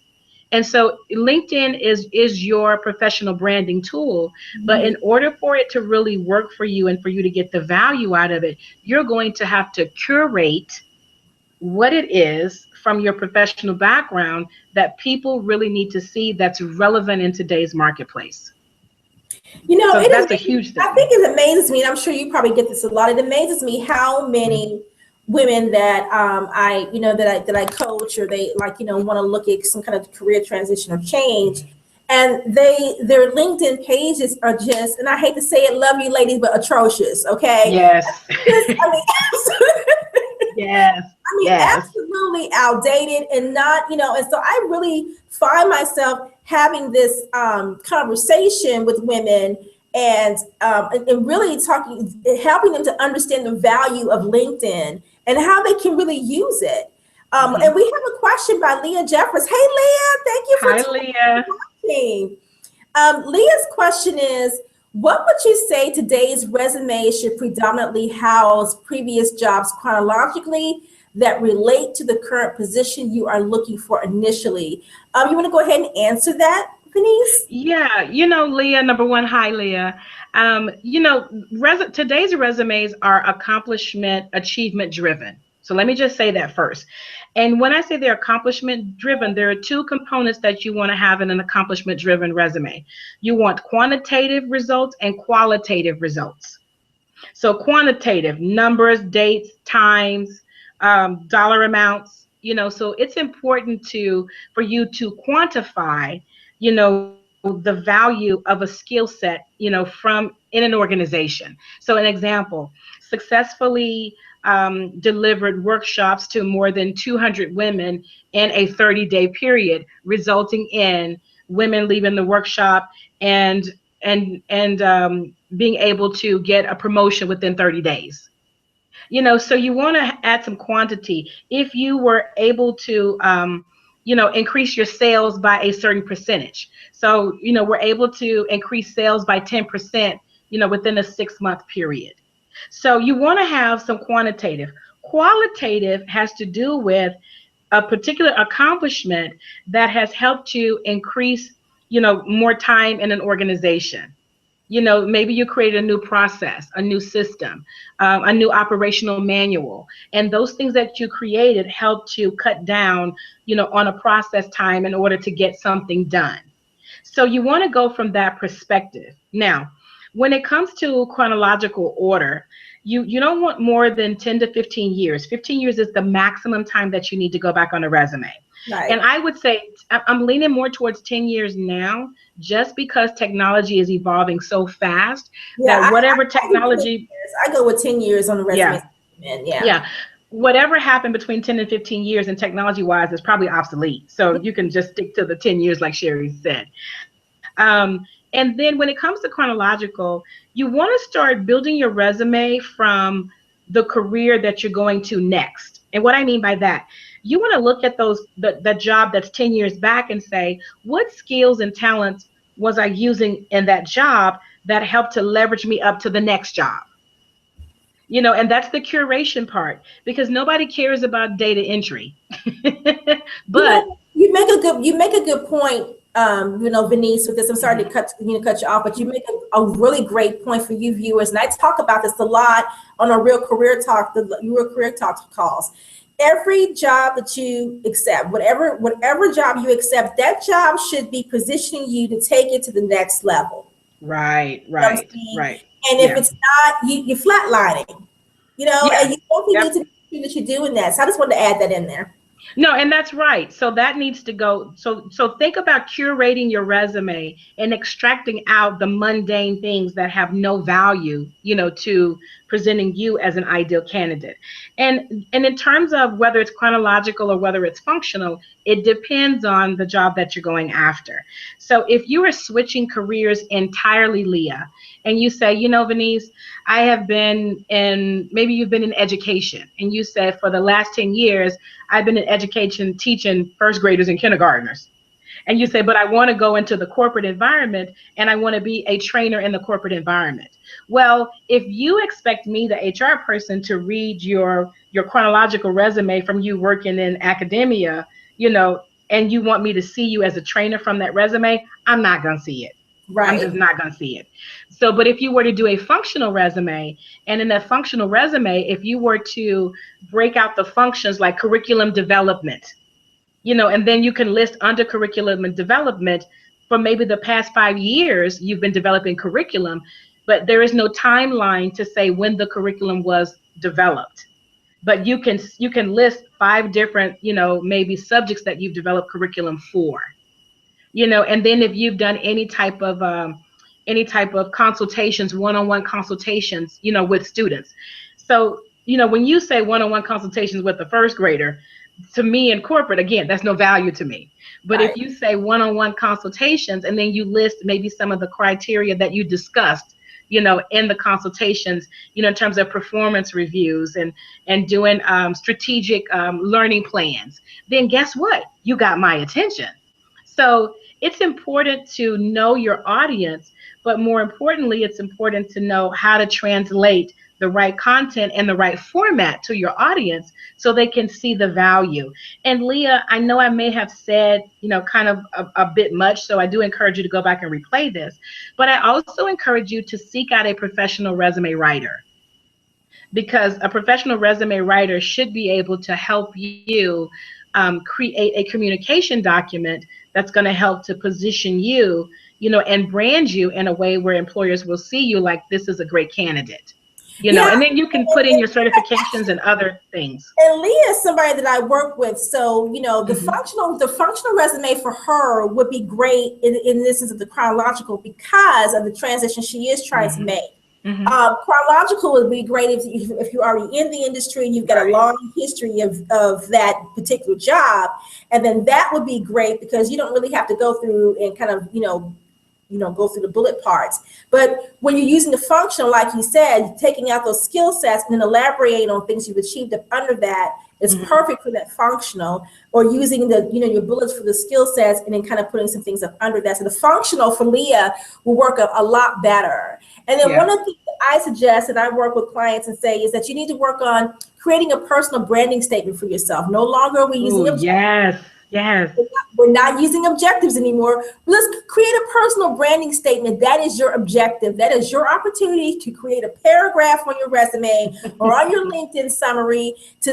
And so LinkedIn is your professional branding tool, but Mm-hmm. in order for it to really work for you and for you to get the value out of it, you're going to have to curate what it is from your professional background that people really need to see that's relevant in today's marketplace. You know, So it that's a amazes, huge I thing. think it amazes me, and I'm sure you probably get this a lot. It amazes me how many women that I, you know, that I coach, or they, like, you know, want to look at some kind of career transition or change, and their LinkedIn pages are just, and I hate to say it, love you ladies, but atrocious. Okay, Yes. just, I mean, Yes. I mean, Yes. absolutely outdated and not, you know, and so I really find myself having this conversation with women, and really talking, helping them to understand the value of LinkedIn and how they can really use it. And Mhm. we have a question by Leah Jeffers. Hey, Leah, thank you Hi, for Leah. watching. Leah's question is, what would you say today's resume should predominantly house previous jobs chronologically that relate to the current position you are looking for initially? You want to go ahead and answer that, Denise? Yeah, you know, Leah, number one, hi, Leah. You know, today's resumes are accomplishment, achievement driven. So let me just say that first. And when I say they're accomplishment driven, there are two components that you want to have in an accomplishment driven resume. You want quantitative results and qualitative results. So quantitative, numbers, dates, times, dollar amounts, you know, so it's important for you to quantify, you know, the value of a skill set, you know, from in an organization. So an example, successfully delivered workshops to more than 200 women in a 30-day period, resulting in women leaving the workshop and being able to get a promotion within 30 days. You know, so you want to add some quantity. If you were able to increase your sales by a certain percentage. So, we're able to increase sales by 10%, within a 6-month period. So you want to have some quantitative. Qualitative has to do with a particular accomplishment that has helped you increase, more time in an organization. Maybe you created a new process, a new system, a new operational manual, and those things that you created help to cut down, on a process time in order to get something done. So you want to go from that perspective. Now, when it comes to chronological order, you don't want more than 10 to 15 years. 15 years is the maximum time that you need to go back on a resume. Right. And I would say I'm leaning more towards 10 years now, just because technology is evolving so fast that whatever technology. I go with 10 years on the resume. Yeah. Whatever happened between 10 and 15 years and technology wise is probably obsolete. So you can just stick to the 10 years like Sherry said. And then when it comes to chronological, you want to start building your resume from the career that you're going to next. And what I mean by that, you want to look at the job that's 10 years back and say, what skills and talents was I using in that job that helped to leverage me up to the next job? And that's the curation part, because nobody cares about data entry. But you make a good point, Vaneese, with this. I'm sorry to cut you off, but you make a really great point for you viewers. And I talk about this a lot on our Real Career Talk, the Real Career Talk calls. Every job that you accept, whatever job you accept, that job should be positioning you to take it to the next level. Right. And if it's not, you're flatlining, and you don't need to be sure that you're doing that. So I just wanted to add that in there. No, and that's right. So that needs to go. So think about curating your resume and extracting out the mundane things that have no value, to presenting you as an ideal candidate. And in terms of whether it's chronological or whether it's functional, it depends on the job that you're going after. So if you are switching careers entirely, Leah, and you say, Vaneese, I have been maybe you've been in education, and you said for the last 10 years, I've been in education teaching first graders and kindergartners. And you say, but I want to go into the corporate environment and I want to be a trainer in the corporate environment. Well, if you expect me, the HR person, to read your chronological resume from you working in academia, and you want me to see you as a trainer from that resume, I'm not going to see it. Right. I'm just not going to see it. So, but if you were to do a functional resume, and in that functional resume, if you were to break out the functions like curriculum development, and then you can list under curriculum and development for maybe the past 5 years, you've been developing curriculum, but there is no timeline to say when the curriculum was developed. But you can list 5 different, maybe subjects that you've developed curriculum for. And then if you've done any type of consultations, one-on-one consultations, with students. So, when you say one-on-one consultations with the first grader, to me in corporate, again, that's no value to me. But If you say one-on-one consultations, and then you list maybe some of the criteria that you discussed, in the consultations, in terms of performance reviews and doing strategic learning plans, then guess what? You got my attention. So it's important to know your audience, but more importantly, it's important to know how to translate the right content and the right format to your audience so they can see the value. And Leah, I know I may have said, kind of a bit much, so I do encourage you to go back and replay this, but I also encourage you to seek out a professional resume writer, because a professional resume writer should be able to help you create a communication document that's going to help to position you, and brand you in a way where employers will see you like this is a great candidate. And then you can put in your certifications and other things. And Leah is somebody that I work with. So, the functional resume for her would be great in this instance of the chronological, because of the transition she is trying to make. Chronological would be great if you're already in the industry and you've got a long history of that particular job. And then that would be great because you don't really have to go through and kind of, go through the bullet parts. But when you're using the functional, like you said, taking out those skill sets and then elaborating on things you've achieved up under that, It's perfect for that functional, or using the, your bullets for the skill sets and then kind of putting some things up under that. So the functional for Leah will work a lot better. And then one of the things that I suggest, and I work with clients and say, is that you need to work on creating a personal branding statement for yourself. No longer are we using objectives. Yes. We're not using objectives anymore. Let's create a personal branding statement. That is your objective. That is your opportunity to create a paragraph on your resume or on your LinkedIn summary to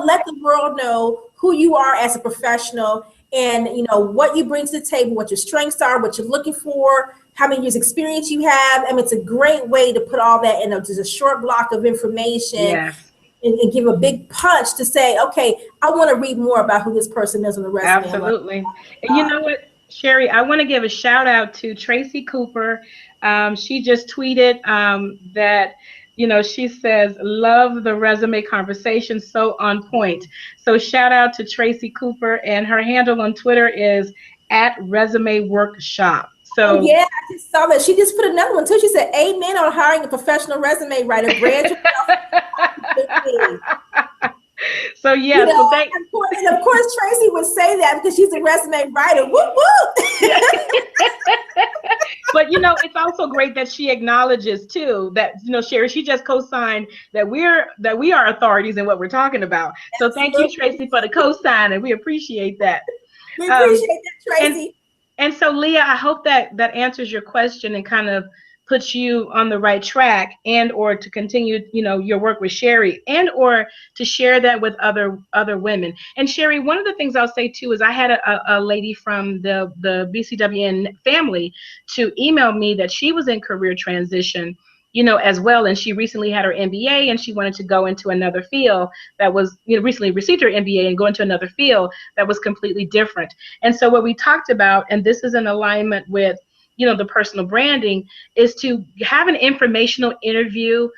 let the world know who you are as a professional, and what you bring to the table, what your strengths are, what you're looking for, how many years experience you have. I mean, it's a great way to put all that in just a short block of information. Yes. And give a big punch to say, okay, I want to read more about who this person is on the resume. Absolutely. And you know what, Sherry, I want to give a shout out to Tracy Cooper. She just tweeted that, she says, love the resume conversation, so on point. So shout out to Tracy Cooper, and her handle on Twitter is @resumeworkshop. So yeah, I just saw that. She just put another one too. She said, amen on hiring a professional resume writer. Brand yourself. So yeah, and of course Tracy would say that because she's a resume writer. Whoop whoop. But it's also great that she acknowledges too that Sherry, she just co-signed that we are authorities in what we're talking about. So thank you, Tracy, for the co-sign, and we appreciate that. We appreciate that, Tracy. And so, Leah, I hope that answers your question and kind of puts you on the right track, and or to continue, your work with Sherry, and or to share that with other women. And Sherry, one of the things I'll say too is I had a lady from the BCWN family to email me that she was in career transition, as well. And she recently had her MBA, and she wanted to go into another field that was, recently received her MBA and go into another field that was completely different. And so what we talked about, and this is in alignment with, the personal branding, is to have an informational interview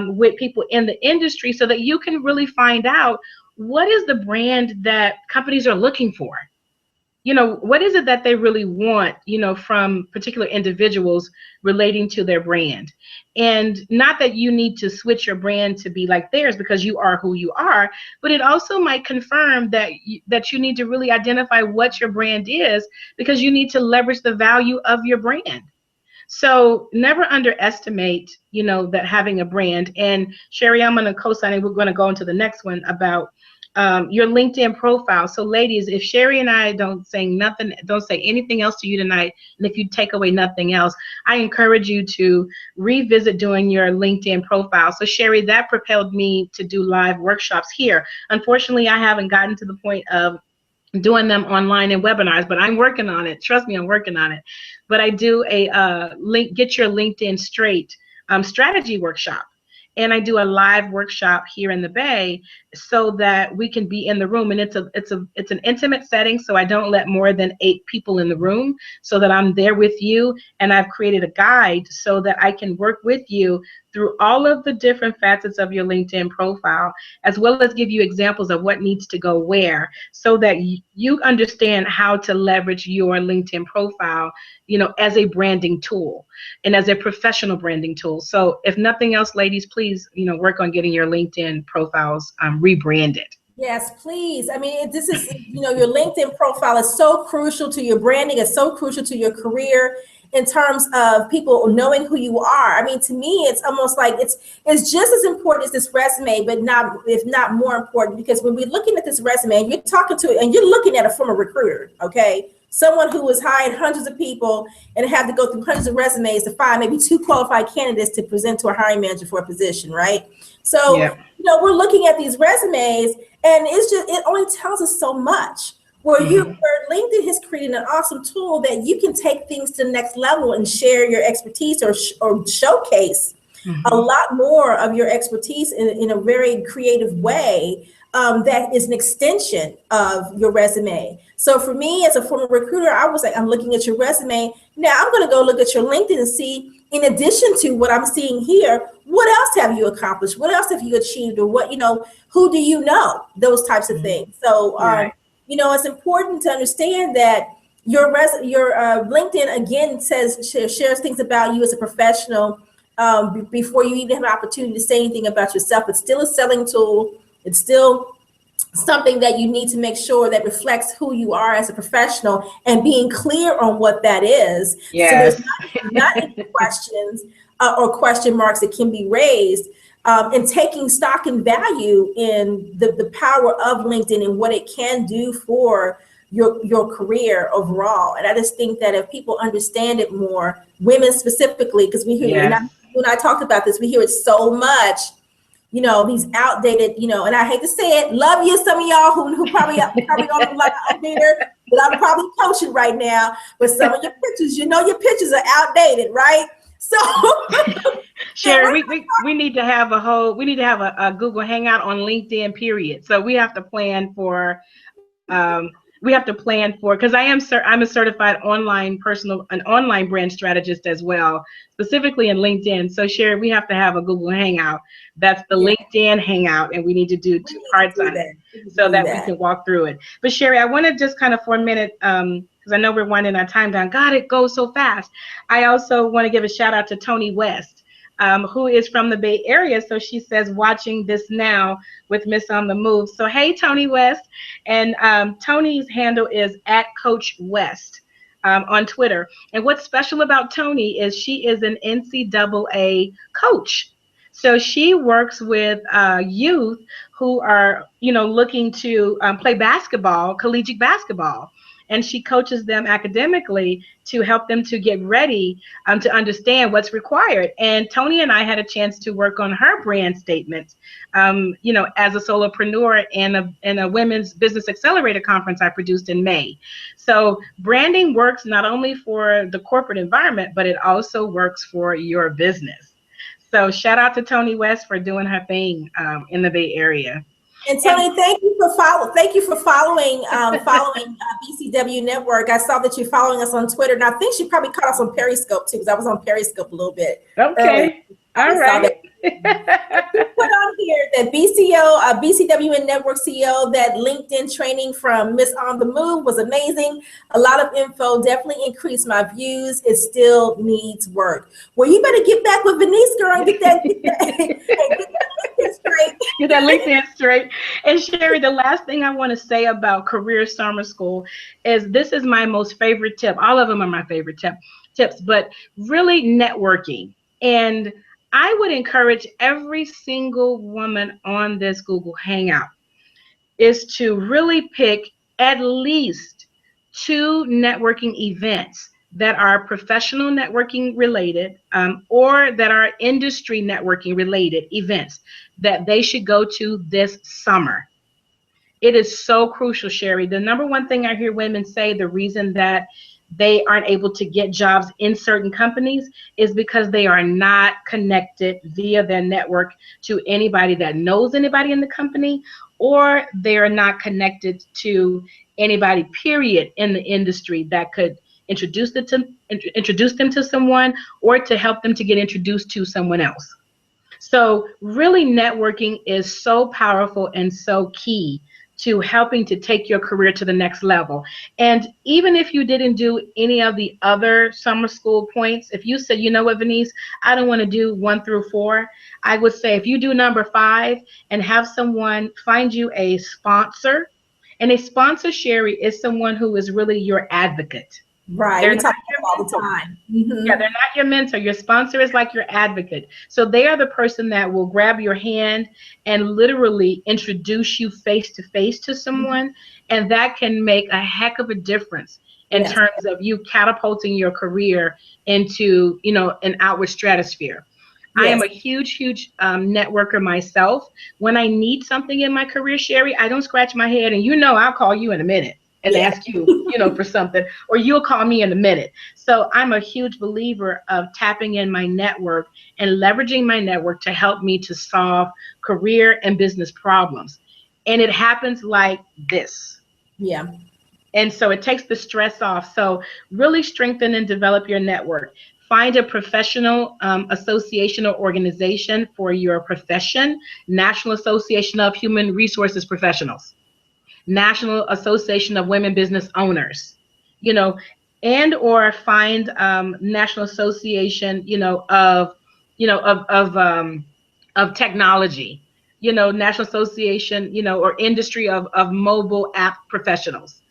with people in the industry so that you can really find out what is the brand that companies are looking for. What is it that they really want, from particular individuals relating to their brand. And not that you need to switch your brand to be like theirs, because you are who you are, but it also might confirm that you need to really identify what your brand is, because you need to leverage the value of your brand. So never underestimate, that having a brand. And Sherry, I'm going to co-sign, and we're going to go into the next one about your LinkedIn profile. So ladies, if Sherry and I don't say anything else to you tonight, and if you take away nothing else, I encourage you to revisit doing your LinkedIn profile. So Sherry, that propelled me to do live workshops here. Unfortunately, I haven't gotten to the point of doing them online in webinars, but I'm working on it. Trust me, I'm working on it. But I do a get your LinkedIn straight strategy workshop. And I do a live workshop here in the Bay so that we can be in the room. And it's an intimate setting, so I don't let more than 8 people in the room, so that I'm there with you. And I've created a guide so that I can work with you through all of the different facets of your LinkedIn profile, as well as give you examples of what needs to go where, so that you understand how to leverage your LinkedIn profile, as a branding tool and as a professional branding tool. So if nothing else, ladies, please, work on getting your LinkedIn profiles rebranded. Yes, please. I mean, this is, your LinkedIn profile is so crucial to your branding. It's so crucial to your career in terms of people knowing who you are. I mean, to me, it's almost like it's just as important as this resume, but if not more important, because when we're looking at this resume and you're talking to it and you're looking at it from a recruiter, okay? Someone who has hired hundreds of people and have to go through hundreds of resumes to find maybe 2 qualified candidates to present to a hiring manager for a position, right? So, we're looking at these resumes, and it only tells us so much. Where LinkedIn has created an awesome tool that you can take things to the next level and share your expertise or showcase a lot more of your expertise in a very creative way. That is an extension of your resume. So for me, as a former recruiter, I was like, I'm looking at your resume. Now I'm going to go look at your LinkedIn and see, in addition to what I'm seeing here, what else have you accomplished? What else have you achieved? Or what, who do you know? Those types of things. So, it's important to understand that your LinkedIn, again, shares things about you as a professional before you even have an opportunity to say anything about yourself. It's still a selling tool. It's still something that you need to make sure that reflects who you are as a professional, and being clear on what that is. So there's Yes. not any questions or question marks that can be raised, and taking stock and value in the power of LinkedIn and what it can do for your career overall. And I just think that if people understand it more, women specifically, because we hear, Yes. when I talked about this, we hear it so much, these outdated, and I hate to say it, love you, some of y'all who probably on the line there, but I'm probably coaching right now, but some of your pictures, your pictures are outdated, right? So Sherry, we need to have a Google Hangout on LinkedIn, period. So we have to plan for because I'm a certified an online brand strategist as well, specifically in LinkedIn. So Sherry, we have to have a Google Hangout. That's the LinkedIn Hangout, and we need to do 2 parts on it so that we can walk through it. But Sherry, I want to just kind of for a minute, because I know we're winding our time down. God, it goes so fast. I also want to give a shout out to Tony West, who is from the Bay Area. So she says, watching this now with Miss on the Move. So hey, Tony West. And Tony's handle is @CoachWest on Twitter. And what's special about Tony is she is an NCAA coach. So she works with youth who are, looking to play basketball, collegiate basketball. And she coaches them academically to help them to get ready to understand what's required. And Tony and I had a chance to work on her brand statement, as a solopreneur in a women's business accelerator conference I produced in May. So branding works not only for the corporate environment, but it also works for your business. So shout out to Tony West for doing her thing in the Bay Area. And Tony, thank you for following BCW Network. I saw that you're following us on Twitter, and I think she probably caught us on Periscope too, because I was on Periscope a little bit. Okay, all right. You put on here that BCW Network CEO, that LinkedIn training from Miss On the Move was amazing. A lot of info, definitely increased my views. It still needs work. Well, you better get back with Vaneese, girl, and get that LinkedIn straight. Get that LinkedIn straight. And Sherry, the last thing I want to say about Career Summer School is this is my most favorite tip. All of them are my favorite tips, but really networking. And I would encourage every single woman on this Google Hangout is to really pick at least 2 networking events that are professional networking related, or that are industry networking related events that they should go to this summer. It is so crucial, Sherry. The number one thing I hear women say, the reason that they aren't able to get jobs in certain companies is because they are not connected via their network to anybody that knows anybody in the company, or they are not connected to anybody, period, in the industry that could introduce them to someone, or to help them to get introduced to someone else. So really networking is so powerful and so key to helping to take your career to the next level. And even if you didn't do any of the other summer school points, if you said, you know what, Vaneese, I don't want to do 1 through 4, I would say if you do number 5 and have someone find you a sponsor, and a sponsor, Sherry, is someone who is really your advocate. Right, we talk about all the time. Mm-hmm. Yeah, they're not your mentor. Your sponsor is like your advocate. So they are the person that will grab your hand and literally introduce you face to face to someone. Mm-hmm. And that can make a heck of a difference in terms of you catapulting your career into, an outward stratosphere. Yes. I am a huge networker myself. When I need something in my career, Sherry, I don't scratch my head, and I'll call you in a minute and ask you, for something, or you'll call me in a minute. So I'm a huge believer of tapping in my network and leveraging my network to help me to solve career and business problems. And it happens like this. Yeah. And so it takes the stress off. So really strengthen and develop your network. Find a professional association or organization for your profession. National Association of Human Resources Professionals, National Association of Women Business Owners, and or find National Association, of technology. National Association, or industry of mobile app professionals.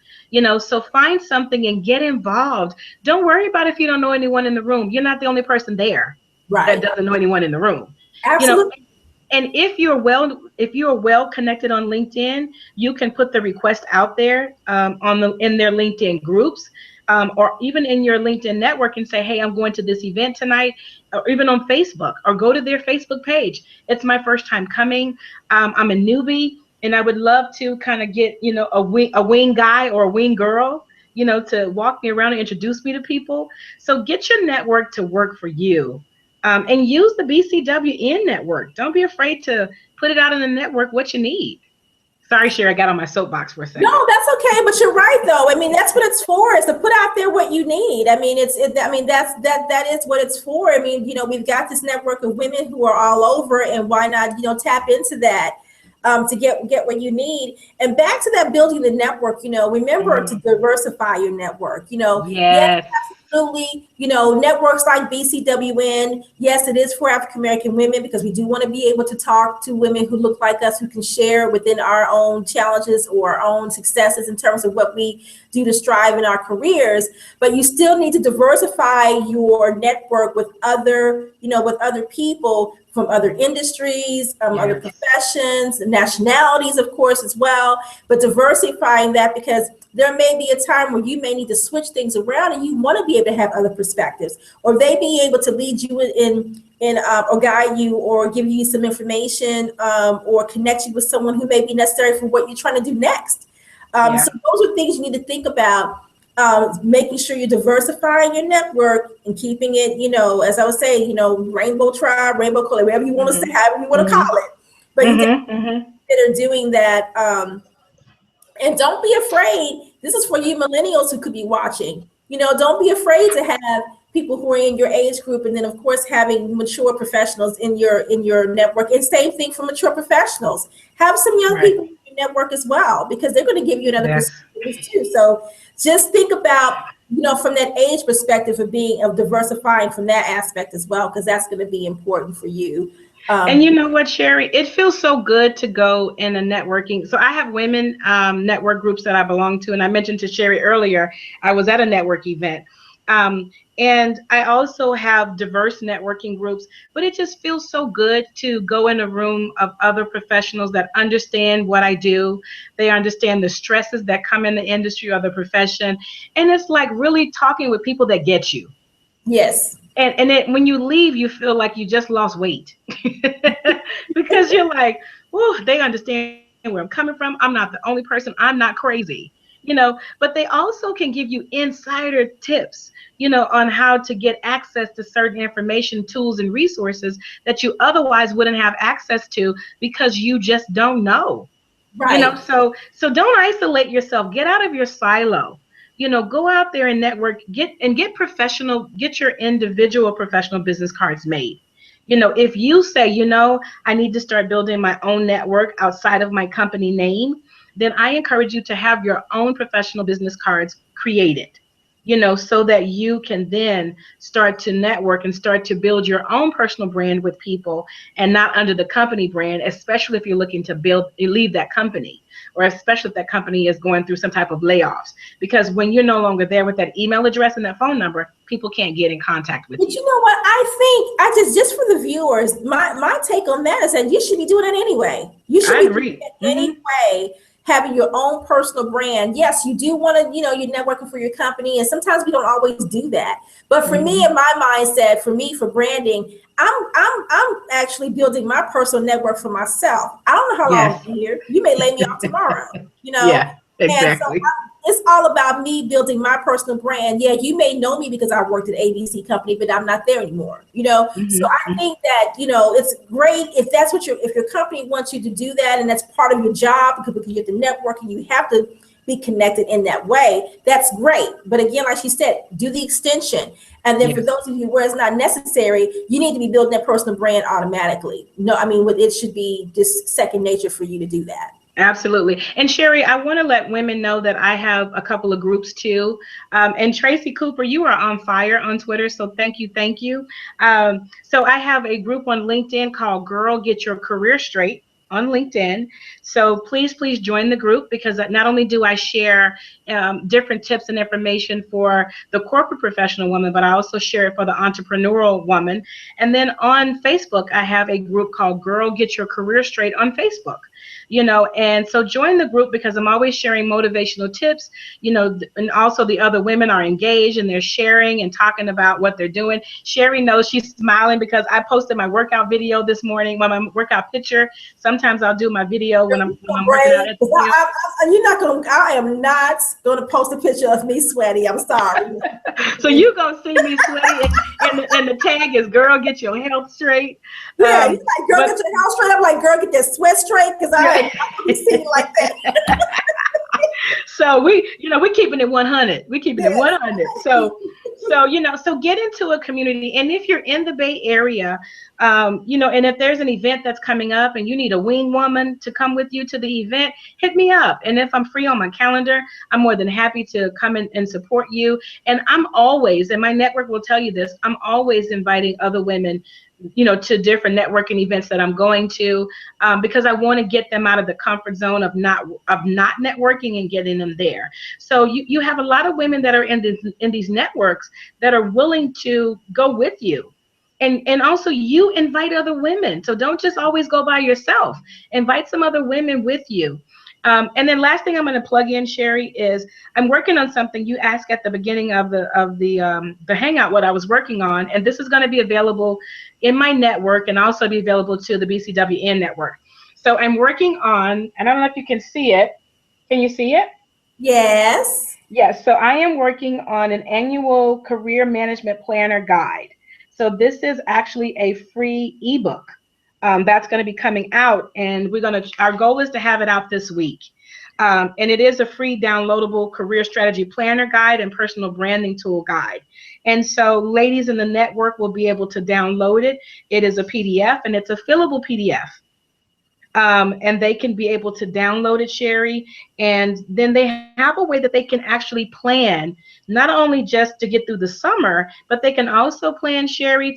So find something and get involved. Don't worry about if you don't know anyone in the room. You're not the only person there that Right. doesn't know anyone in the room. Absolutely. And if you're well connected on LinkedIn, you can put the request out there in their LinkedIn groups, or even in your LinkedIn network, and say, hey, I'm going to this event tonight, or even on Facebook, or go to their Facebook page. It's my first time coming. I'm a newbie, and I would love to kind of get a wing guy or a wing girl, to walk me around and introduce me to people. So get your network to work for you. And use the BCWN network. Don't be afraid to put it out in the network what you need. Sorry, Sherry, I got on my soapbox for a second. No, that's okay, but you're right though. I mean, that's what it's for, is to put out there what you need. I mean, that is what it's for. I mean, we've got this network of women who are all over, and why not, tap into that to get what you need. And back to that, building the network, remember to diversify your network. Yes, Yes. absolutely. Networks like BCWN, yes, it is for African American women, because we do want to be able to talk to women who look like us, who can share within our own challenges or our own successes in terms of what we do to strive in our careers. But you still need to diversify your network with other people from other industries, other Yes. professions, nationalities, of course, as well. But diversifying that, because there may be a time where you may need to switch things around, and you want to be able to have other perspectives, or they be able to lead you in or guide you, or give you some information, or connect you with someone who may be necessary for what you're trying to do next. Yeah. So those are things you need to think about. Making sure you're diversifying your network and keeping it, as I was saying, rainbow tribe, rainbow color, whatever you want to say, however you want to call it. But you consider doing that. And don't be afraid. This is for you millennials who could be watching. Don't be afraid to have people who are in your age group, and then of course having mature professionals in your network. And same thing for mature professionals. Have some young Right. people in your network as well, because they're going to give you another Yes. perspective too. So just think about, from that age perspective of diversifying from that aspect as well, because that's going to be important for you. And you know what, Sherry? It feels so good to go in a networking. So I have women network groups that I belong to. And I mentioned to Sherry earlier, I was at a network event. And I also have diverse networking groups, but it just feels so good to go in a room of other professionals that understand what I do. They understand the stresses that come in the industry or the profession. And it's like really talking with people that get you. Yes. And then when you leave, you feel like you just lost weight because you're like, oh, they understand where I'm coming from. I'm not the only person. I'm not crazy. But they also can give you insider tips, on how to get access to certain information, tools, and resources that you otherwise wouldn't have access to because you just don't know. Right. So don't isolate yourself. Get out of your silo. Go out there and network, get professional, get your individual professional business cards made. If you say, I need to start building my own network outside of my company name, then I encourage you to have your own professional business cards created, so that you can then start to network and start to build your own personal brand with people, and not under the company brand, especially if you're looking to leave that company, or especially if that company is going through some type of layoffs. Because when you're no longer there with that email address and that phone number, people can't get in contact with But you. you know what? I just for the viewers, my take on that is that you should be doing it anyway. You should I be doing agree. it anyway, having your own personal brand. Yes, you do want to, you're networking for your company, and sometimes we don't always do that. But for me, in my mindset, for branding, I'm actually building my personal network for myself. I don't know how long Yes. I'll be here. You may lay me off tomorrow, Yeah, And so exactly. it's all about me building my personal brand. Yeah, you may know me because I worked at ABC company, but I'm not there anymore. So I think that, it's great if that's what if your company wants you to do that, and that's part of your job, because you have to network and you have to be connected in that way. That's great. But again, like she said, do the extension. And then for Yes. those of you where it's not necessary, you need to be building that personal brand automatically. No, I mean, it should be just second nature for you to do that. Absolutely. And Sherry, I want to let women know that I have a couple of groups too. And Tracy Cooper, you are on fire on Twitter. So thank you. Thank you. So I have a group on LinkedIn called Girl Get Your Career Straight. on LinkedIn. So please join the group, because not only do I share different tips and information for the corporate professional woman, but I also share it for the entrepreneurial woman. And then on Facebook, I have a group called Girl Get Your Career Straight on Facebook. And so join the group, because I'm always sharing motivational tips, and also the other women are engaged and they're sharing and talking about what they're doing. Sherry knows, she's smiling because I posted my workout video this morning, my workout picture. Sometimes I'll do my video when I'm working out at the gym. I am not gonna post a picture of me sweaty. I'm sorry. So you're gonna see me sweaty, and the tag is "Girl, Get Your Health Straight." Yeah, you're like, "Girl, get your health straight." I'm like, "Girl, get that sweat straight," because I am not gonna be seen like that. So we're keeping it 100. We're keeping it 100. So get into a community. And if you're in the Bay Area, and if there's an event that's coming up and you need a wing woman to come with you to the event, hit me up. And if I'm free on my calendar, I'm more than happy to come in and support you. And I'm always, and my network will tell you this, I'm always inviting other women, to different networking events that I'm going to, because I want to get them out of the comfort zone of not networking and getting them there. So you have a lot of women that are in these networks that are willing to go with you. And also you invite other women. So don't just always go by yourself. Invite some other women with you. And then last thing I'm going to plug in, Sherry, is I'm working on something. You asked at the beginning of the hangout what I was working on, and this is going to be available in my network and also be available to the BCWN network. So I'm working on, I don't know if you can see it. Can you see it? Yes. Yes. So I am working on an annual career management planner guide. So this is actually a free ebook. That's going to be coming out, and our goal is to have it out this week. And it is a free downloadable career strategy planner guide and personal branding tool guide. And so ladies in the network will be able to download it. It is a PDF, and it's a fillable PDF. And they can be able to download it, Sherry, and then they have a way that they can actually plan, not only just to get through the summer, but they can also plan, Sherry,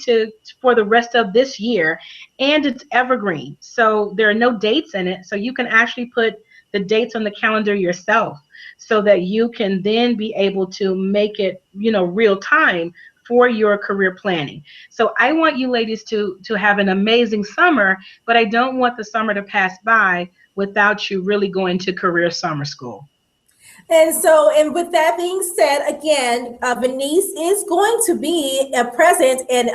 for the rest of this year. And it's evergreen, so there are no dates in it, so you can actually put the dates on the calendar yourself, so that you can then be able to make it, real time for your career planning. So I want you ladies to have an amazing summer, but I don't want the summer to pass by without you really going to career summer school. And with that being said, again, Vaneese is going to be present and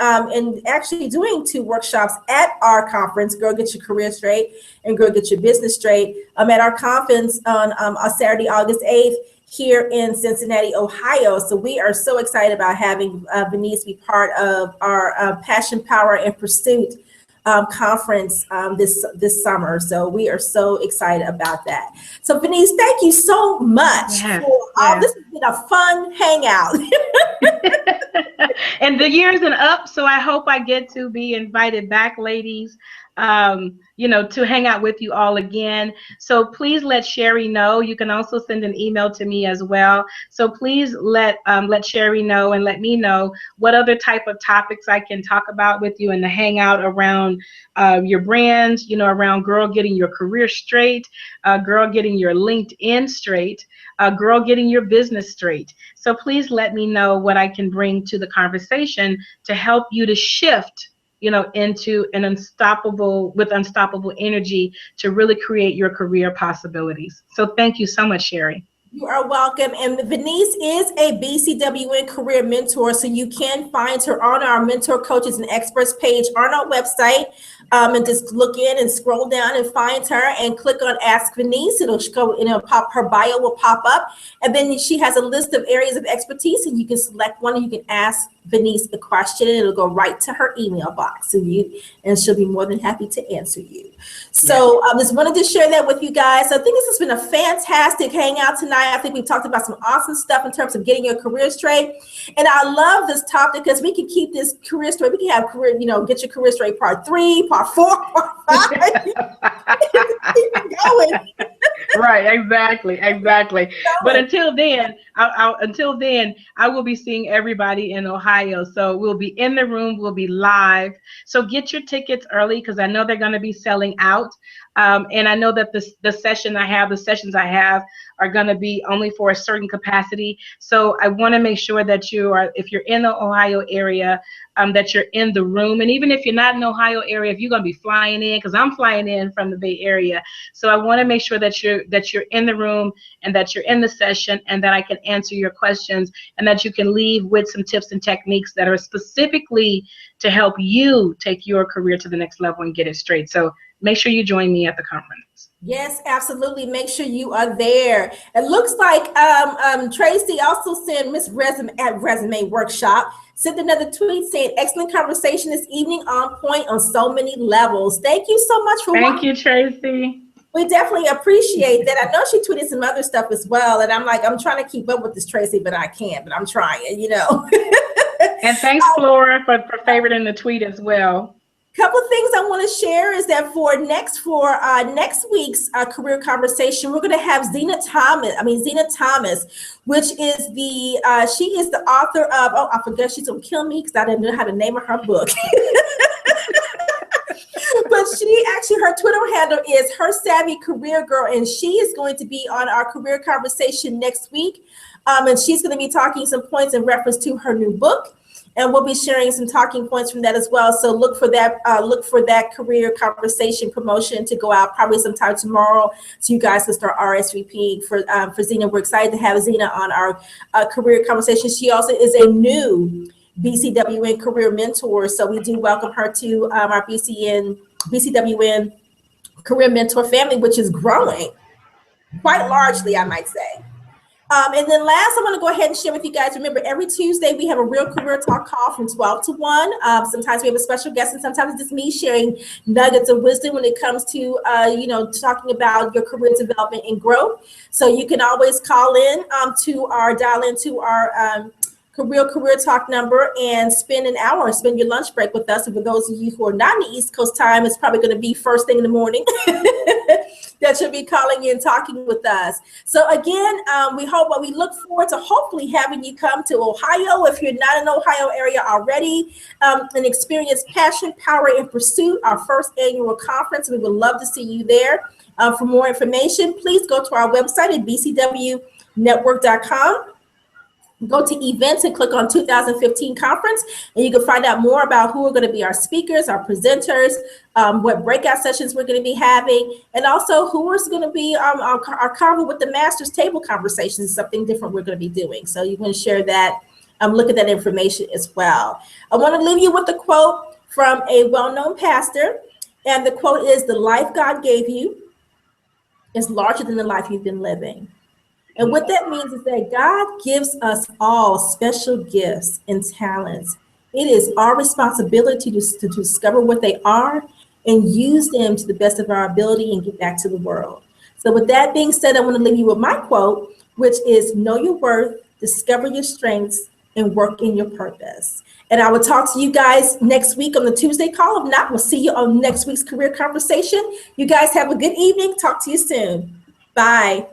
actually doing 2 workshops at our conference, Girl Get Your Career Straight and Girl Get Your Business Straight, at our conference on Saturday, August 8th, here in Cincinnati, Ohio. So we are so excited about having Vaneese be part of our Passion, Power, and Pursuit conference this summer. So we are so excited about that. So Vaneese, thank you so much for this has been a fun hangout. And the year's up, so I hope I get to be invited back, ladies, to hang out with you all again. So please let Sherry know. You can also send an email to me as well. So please let Sherry know and let me know what other type of topics I can talk about with you in the hangout around your brand, around girl getting your career straight, girl getting your LinkedIn straight, girl getting your business straight. So please let me know what I can bring to the conversation to help you to shift into unstoppable energy to really create your career possibilities. So thank you so much, Sherry. You are welcome. And Vaneese is a BCWN career mentor, so you can find her on our mentor coaches and experts page on our website. And just look in and scroll down and find her and click on Ask Vaneese. It'll go, pop, her bio will pop up. And then she has a list of areas of expertise, and you can select one and you can ask Vaneese the question, and it'll go right to her email box. And she'll be more than happy to answer you. So I just wanted to share that with you guys. So I think this has been a fantastic hangout tonight. I think we talked about some awesome stuff in terms of getting your career straight. And I love this topic because we can keep this career straight. We can have career, get your career straight part 3, part 4, part 5. Keep it going. Right, exactly. But until then, I will be seeing everybody in Ohio. So we'll be in the room, we'll be live. So get your tickets early because I know they're going to be selling out. And I know that the sessions I have are going to be only for a certain capacity. So I want to make sure that if you're in the Ohio area, that you're in the room. And even if you're not in the Ohio area, if you're going to be flying in, because I'm flying in from the Bay Area. So I want to make sure that you're in the room and that you're in the session and that I can answer your questions and that you can leave with some tips and techniques that are specifically to help you take your career to the next level and get it straight. So make sure you join me at the conference. Yes, absolutely. Make sure you are there. It looks like Tracy also sent Miss Resume at Resume Workshop, sent another tweet saying, excellent conversation this evening, on point on so many levels. Thank you so much for watching. Thank you, Tracy. We definitely appreciate that. I know she tweeted some other stuff as well. And I'm like, I'm trying to keep up with this, Tracy, but I can't, but I'm trying, you know. And thanks, Flora, for favoriting the tweet as well. Couple things I want to share is that for next week's career conversation, we're going to have Zena Thomas, which is she is the author of, oh, I forgot, she's going to kill me because I didn't know how to name her book. But her Twitter handle is Her Savvy Career Girl, and she is going to be on our career conversation next week. And she's going to be talking some points in reference to her new book. And we'll be sharing some talking points from that as well. So look for that career conversation promotion to go out probably sometime tomorrow, so you guys can start RSVPing for Zena. We're excited to have Zena on our career conversation. She also is a new BCWN career mentor, so we do welcome her to our BCWN career mentor family, which is growing quite largely, I might say. And then last, I'm going to go ahead and share with you guys. Remember, every Tuesday we have a Real Career Talk call from 12 to 1. Sometimes we have a special guest, and sometimes it's just me sharing nuggets of wisdom when it comes to, talking about your career development and growth. So you can always call in dial into our Career Talk number and spend an hour, spend your lunch break with us. And for those of you who are not in the East Coast time, it's probably going to be first thing in the morning that you'll be calling in, talking with us. So again, we look forward to hopefully having you come to Ohio if you're not in the Ohio area already, and experience Passion, Power, and Pursuit, our first annual conference. We would love to see you there. For more information, please go to our website at bcwnetwork.com. Go to events and click on 2015 conference, and you can find out more about who are going to be our speakers, our presenters, what breakout sessions we're going to be having, and also who is going to be our convo with the Masters Table conversations, something different we're going to be doing. So you want to share that, look at that information as well. I want to leave you with a quote from a well-known pastor, and the quote is, "The life God gave you is larger than the life you've been living." And what that means is that God gives us all special gifts and talents. It is our responsibility to discover what they are and use them to the best of our ability and get back to the world. So with that being said, I want to leave you with my quote, which is, know your worth, discover your strengths, and work in your purpose. And I will talk to you guys next week on the Tuesday call. If not, we'll see you on next week's career conversation. You guys have a good evening. Talk to you soon. Bye.